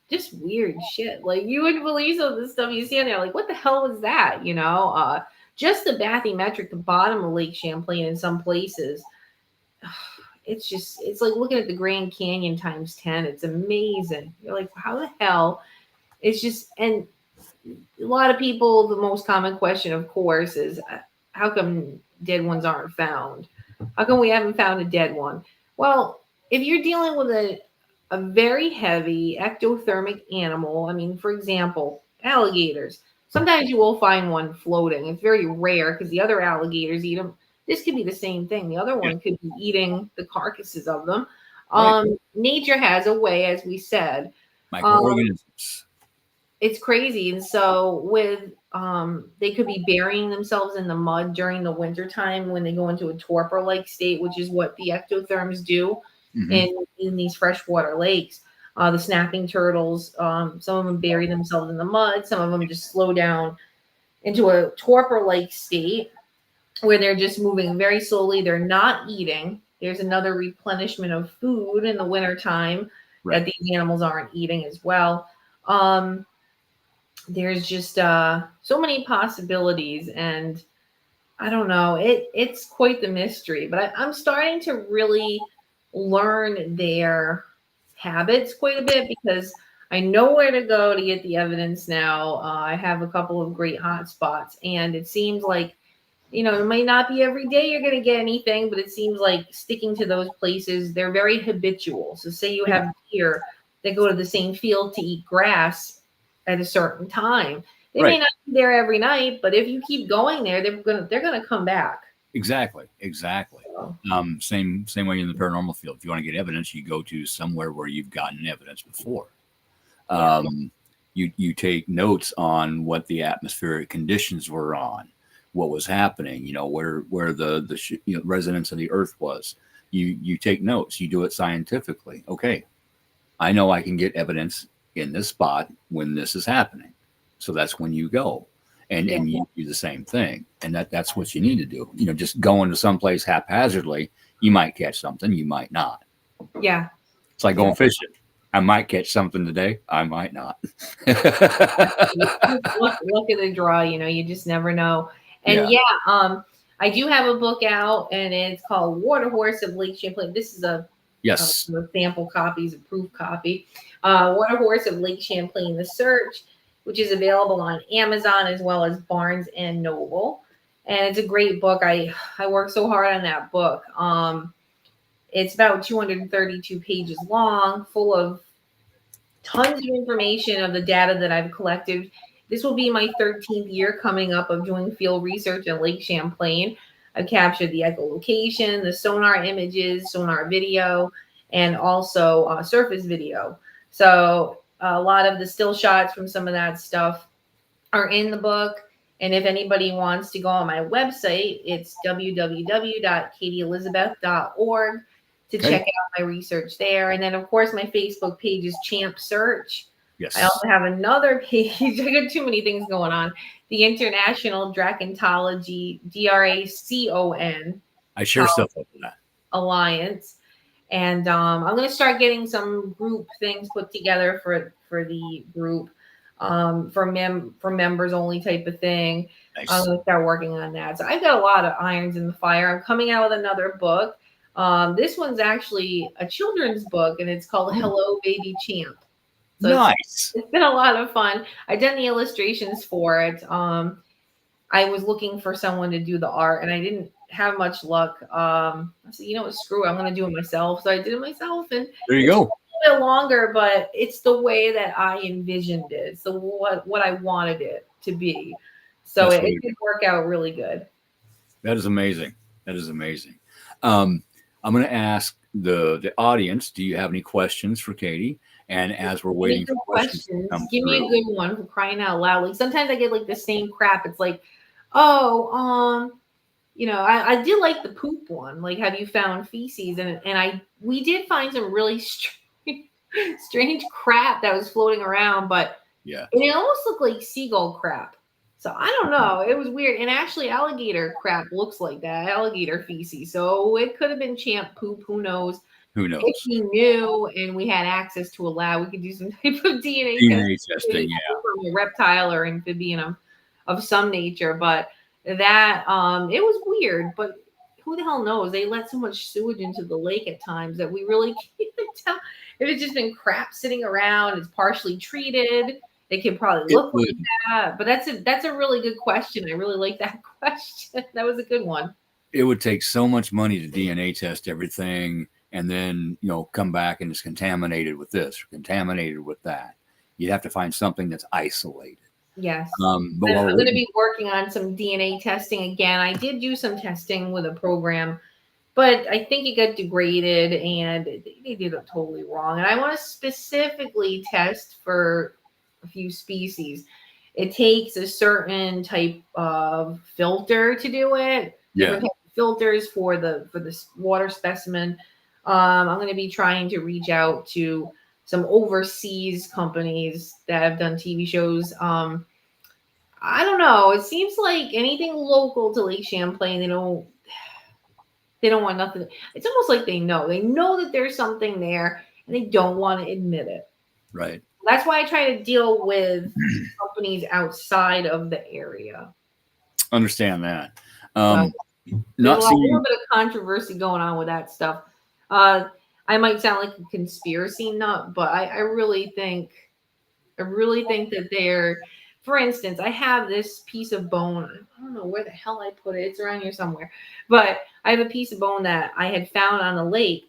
Just weird shit. Like, you wouldn't believe some of the stuff you see on there. Like, what the hell was that? Just the bathymetric, the bottom of Lake Champlain in some places. It's like looking at the Grand Canyon times 10. It's amazing. You're like, how the hell? It's just, and a lot of people, the most common question, of course, is how come dead ones aren't found? How come we haven't found a dead one? Well, if you're dealing with a very heavy ectothermic animal, I mean, for example, alligators, sometimes you will find one floating. It's very rare because the other alligators eat them. This could be the same thing. The other one could be eating the carcasses of them. Right. Nature has a way, as we said. Microorganisms. It's crazy. And so they could be burying themselves in the mud during the wintertime when they go into a torpor-like state, which is what the ectotherms do in these freshwater lakes. The snapping turtles, some of them bury themselves in the mud. Some of them just slow down into a torpor-like state where they're just moving very slowly. They're not eating. There's another replenishment of food in the wintertime that these animals aren't eating as well. There's just so many possibilities, and I don't know. It's quite the mystery, but I'm starting to really learn their habits quite a bit because I know where to go to get the evidence now. I have a couple of great hot spots, and it seems like, it might not be every day you're going to get anything, but it seems like sticking to those places, they're very habitual. So say you have deer that go to the same field to eat grass at a certain time. They may not be there every night, but if you keep going there, they're gonna come back. Exactly. Same way in the paranormal field. If you want to get evidence, you go to somewhere where you've gotten evidence before. You take notes on what the atmospheric conditions were on, what was happening, where the resonance of the earth was. You take notes, you do it scientifically. Okay, I know I can get evidence in this spot when this is happening. So that's when you go and you do the same thing. And that's what you need to do. Just going to someplace haphazardly, you might catch something, you might not. Yeah. It's like going fishing. I might catch something today. I might not. Look at the draw, you just never know. And I do have a book out, and it's called Water Horse of Lake Champlain. This is a sample copies, a proof copy. Water Horse of Lake Champlain, The Search, which is available on Amazon as well as Barnes and Noble. And it's a great book. I worked so hard on that book. It's about 232 pages long, full of tons of information of the data that I've collected. This will be my 13th year coming up of doing field research in Lake Champlain. I've captured the echolocation, the sonar images, sonar video, and also surface video. So a lot of the still shots from some of that stuff are in the book. And if anybody wants to go on my website, it's www.katyelizabeth.org to check out my research there. And then, of course, my Facebook page is Champ Search. Yes. I also have another page. I got too many things going on. The International Dracontology, DRACON. I share stuff like that. Alliance. And I'm going to start getting some group things put together for the group, for members only type of thing. Nice. I'm going to start working on that. So I've got a lot of irons in the fire. I'm coming out with another book. This one's actually a children's book, and it's called Hello Baby Champ. So Nice. It's been a lot of fun. I've done the illustrations for it. I was looking for someone to do the art, and I didn't have much luck. I said, you know what, screw it, I'm going to do it myself. So I did it myself, and there you go. A little bit longer, but it's the way that I envisioned it. So what I wanted it to be. So it did work out really good. That is amazing. That is amazing. I'm going to ask the audience, do you have any questions for Katy? And as we're waiting for questions to come give me through, a good one for crying out loud. Like sometimes I get like the same crap. It's like, oh, I did like the poop one. Like, have you found feces? And we did find some really strange crap that was floating around, but yeah, and it almost looked like seagull crap. So I don't know. It was weird. And actually, alligator crap looks like that, alligator feces. So it could have been champ poop. Who knows? Who knows? If we knew and we had access to a lab, we could do some type of DNA testing, from a reptile or amphibian of some nature. But that it was weird. But who the hell knows? They let so much sewage into the lake at times that we really can't tell if it's just been crap sitting around. It's partially treated. It can probably look like that. But that's a really good question. I really like that question. That was a good one. It would take so much money to DNA test everything, and then come back and it's contaminated with this or contaminated with that. You'd have to find something that's isolated. Yes. But I'm going to be working on some DNA testing again. I did do some testing with a program, but I think it got degraded and they did it totally wrong. And I want to specifically test for a few species. It takes a certain type of filter to do it. Different type of filters for the water specimen. I'm going to be trying to reach out to some overseas companies that have done TV shows. I don't know. It seems like anything local to Lake Champlain, they don't want nothing. It's almost like they know that there's something there and they don't want to admit it. Right. That's why I try to deal with companies outside of the area. Understand that. There's a little bit of controversy going on with that stuff. I might sound like a conspiracy nut, but I really think that they're, for instance, I have this piece of bone. I don't know where the hell I put it. It's around here somewhere. But I have a piece of bone that I had found on the lake.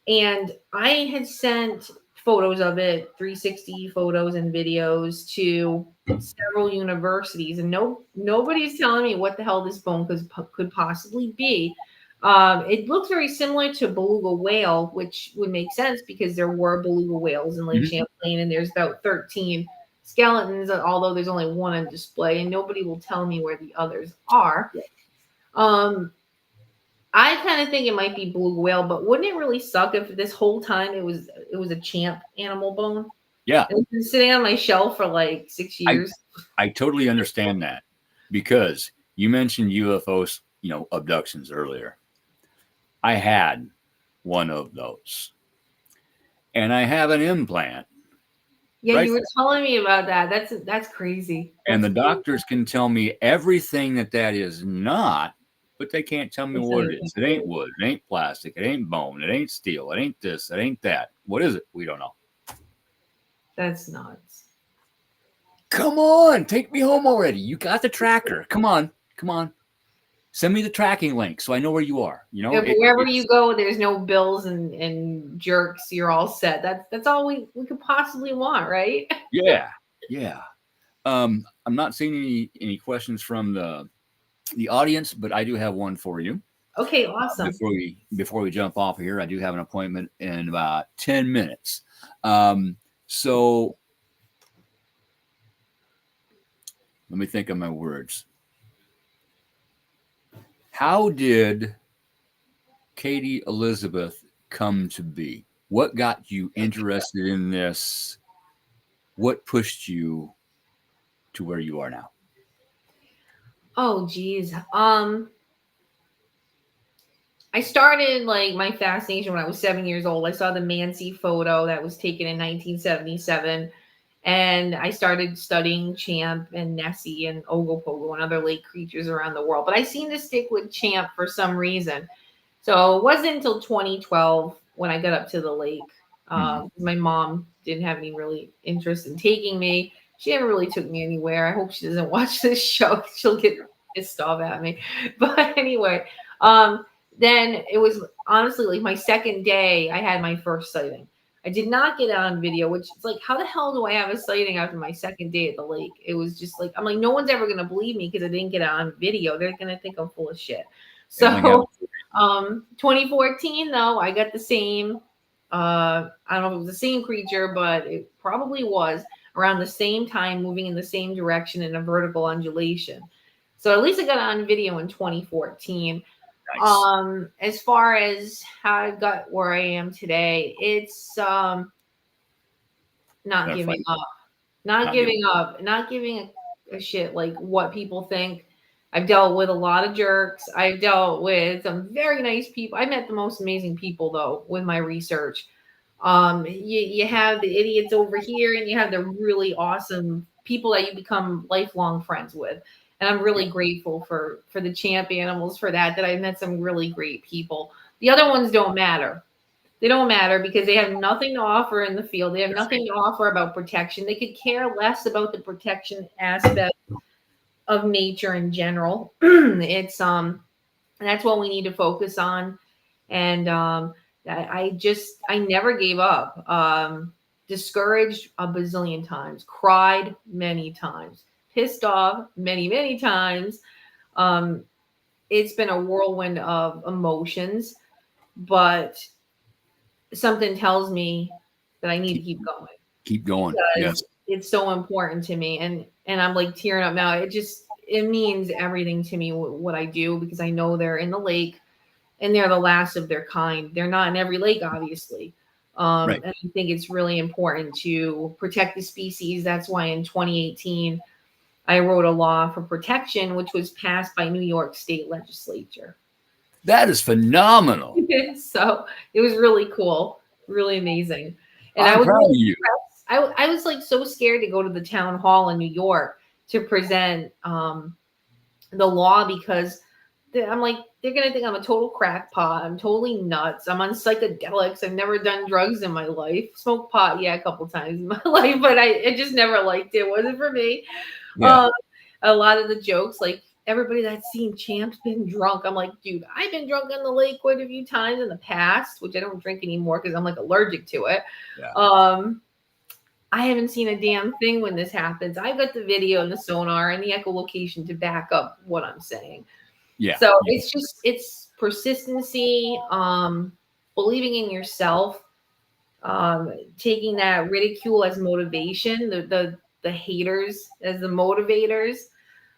And I had sent photos of it, 360 photos and videos to several universities. And nobody's telling me what the hell this bone could possibly be. It looks very similar to beluga whale, which would make sense because there were beluga whales in Lake Champlain, and there's about 13 skeletons, although there's only one on display, and nobody will tell me where the others are. I kind of think it might be beluga whale, but wouldn't it really suck if this whole time it was a champ animal bone? Yeah. It's been sitting on my shelf for like 6 years. I totally understand that, because you mentioned UFOs, abductions earlier. I had one of those, and I have an implant. Yeah, right, you were telling me about that. That's crazy. And the doctors can tell me everything that is not, but they can't tell me what it is. It ain't wood. It ain't plastic. It ain't bone. It ain't steel. It ain't this. It ain't that. What is it? We don't know. That's nuts. Come on. Take me home already. You got the tracker. Come on. Send me the tracking link so I know where you are. Yeah, but wherever you go, there's no bills and jerks. You're all set. That's all we could possibly want, right? Yeah. I'm not seeing any questions from the audience, but I do have one for you. Okay, awesome. Before we jump off here, I do have an appointment in about 10 minutes. So Let me think of my words. How did Katy Elizabeth come to be? What got you interested in this? What pushed you to where you are now? Oh, geez. I started like my fascination when I was 7 years old. I saw the Mansi photo that was taken in 1977. And I started studying Champ and Nessie and Ogopogo and other lake creatures around the world. But I seemed to stick with Champ for some reason. So it wasn't until 2012 when I got up to the lake. My mom didn't have any really interest in taking me. She never really took me anywhere. I hope she doesn't watch this show. She'll get pissed off at me. But anyway, then it was honestly like my second day, I had my first sighting. I did not get it on video, which is like, how the hell do I have a sighting after my second day at the lake? It was just like, I'm like, no one's ever going to believe me because I didn't get it on video. They're going to think I'm full of shit. So, 2014, though, I got the same, I don't know if it was the same creature, but it probably was around the same time, moving in the same direction in a vertical undulation. So at least I got it on video in 2014. Nice. As far as how I got where I am today, it's not giving up, not giving up, not giving a shit like what people think. I've dealt with a lot of jerks. I've dealt with some very nice people. I met the most amazing people though with my research. You have the idiots over here, and you have the really awesome people that you become lifelong friends with. And I'm really grateful for the champ animals for that. That I met some really great people. The other ones don't matter. They don't matter because they have nothing to offer in the field. They have nothing to offer about protection. They could care less about the protection aspect of nature in general. It's that's what we need to focus on. And I never gave up. Discouraged a bazillion times, cried many times, pissed off many times. It's been a whirlwind of emotions, but something tells me that I need to keep going. Keep going. Yes. It's so important to me, and I'm like tearing up now. It means everything to me what I do, because I know they're in the lake and they're the last of their kind. They're not in every lake, obviously. Right. And I think it's really important to protect the species. That's why in 2018, I wrote a law for protection, which was passed by New York State Legislature. That is phenomenal. So it was really cool, really amazing. And I'm I was proud really of you. I was like so scared to go to the town hall in New York to present the law, because I'm like, they're gonna think I'm a total crackpot. I'm totally nuts. I'm on psychedelics. I've never done drugs in my life. Smoked pot, yeah, a couple times in my life, but I just never liked it. It wasn't for me. Yeah. A lot of the jokes, like everybody that's seen Champ's been drunk. I'm like, dude, I've been drunk on the lake quite a few times in the past, which I don't drink anymore because I'm like allergic to it. Yeah. I haven't seen a damn thing when this happens. I've got the video and the sonar and the echolocation to back up what I'm saying. Yeah. So it's persistency, believing in yourself, taking that ridicule as motivation, the haters as the motivators.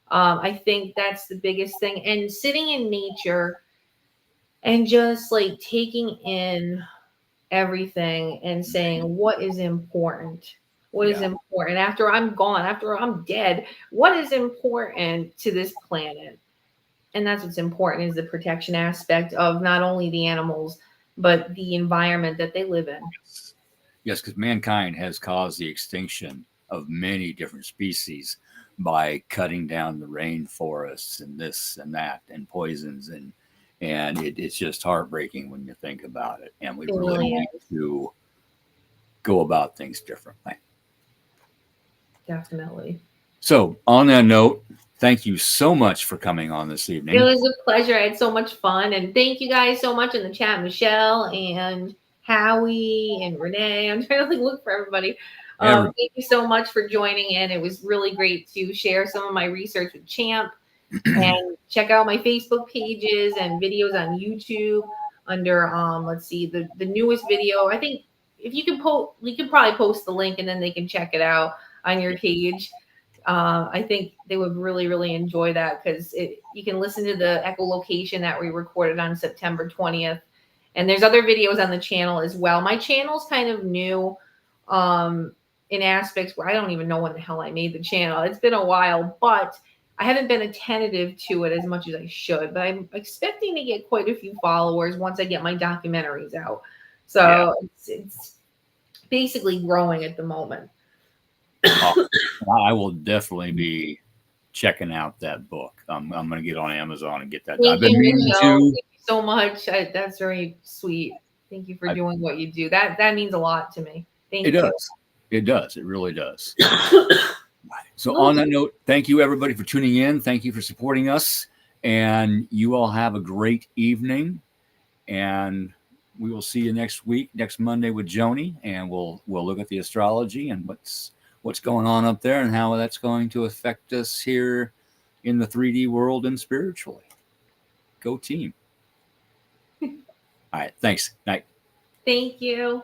I think that's the biggest thing. And sitting in nature and just like taking in everything and saying what is important. What is important after I'm gone, after I'm dead? What is important to this planet? And that's what's important, is the protection aspect of not only the animals, but the environment that they live in. Yes, because mankind has caused the extinction of many different species by cutting down the rainforests and this and that and poisons, and it's just heartbreaking when you think about it. And we really need to go about things differently. Definitely. So on that note, thank you so much for coming on this evening. It was a pleasure. I had so much fun. And thank you guys so much in the chat, Michelle and Howie and Renee. I'm trying to look for everybody. Thank you so much for joining in. It was really great to share some of my research with Champ. And check out my Facebook pages and videos on YouTube under let's see, the newest video. I think if you can post, we can probably post the link and then they can check it out on your page. I think they would really, really enjoy that because you can listen to the echolocation that we recorded on September 20th. And there's other videos on the channel as well. My channel's kind of new in aspects where I don't even know when the hell I made the channel. It's been a while, but I haven't been attentive to it as much as I should. But I'm expecting to get quite a few followers once I get my documentaries out. So it's basically growing at the moment. I will definitely be checking out that book. I'm going to get on Amazon and get that. I've been meaning to. Thank you so much. That's very sweet. Thank you for doing what you do. That means a lot to me. Thank you. Does. It does. It really does. So on that note, thank you everybody for tuning in. Thank you for supporting us. And you all have a great evening. And we will see you next week, next Monday with Joni. And we'll look at the astrology and what's going on up there and how that's going to affect us here in the 3D world and spiritually. Go team. All right. Thanks. Night. Thank you.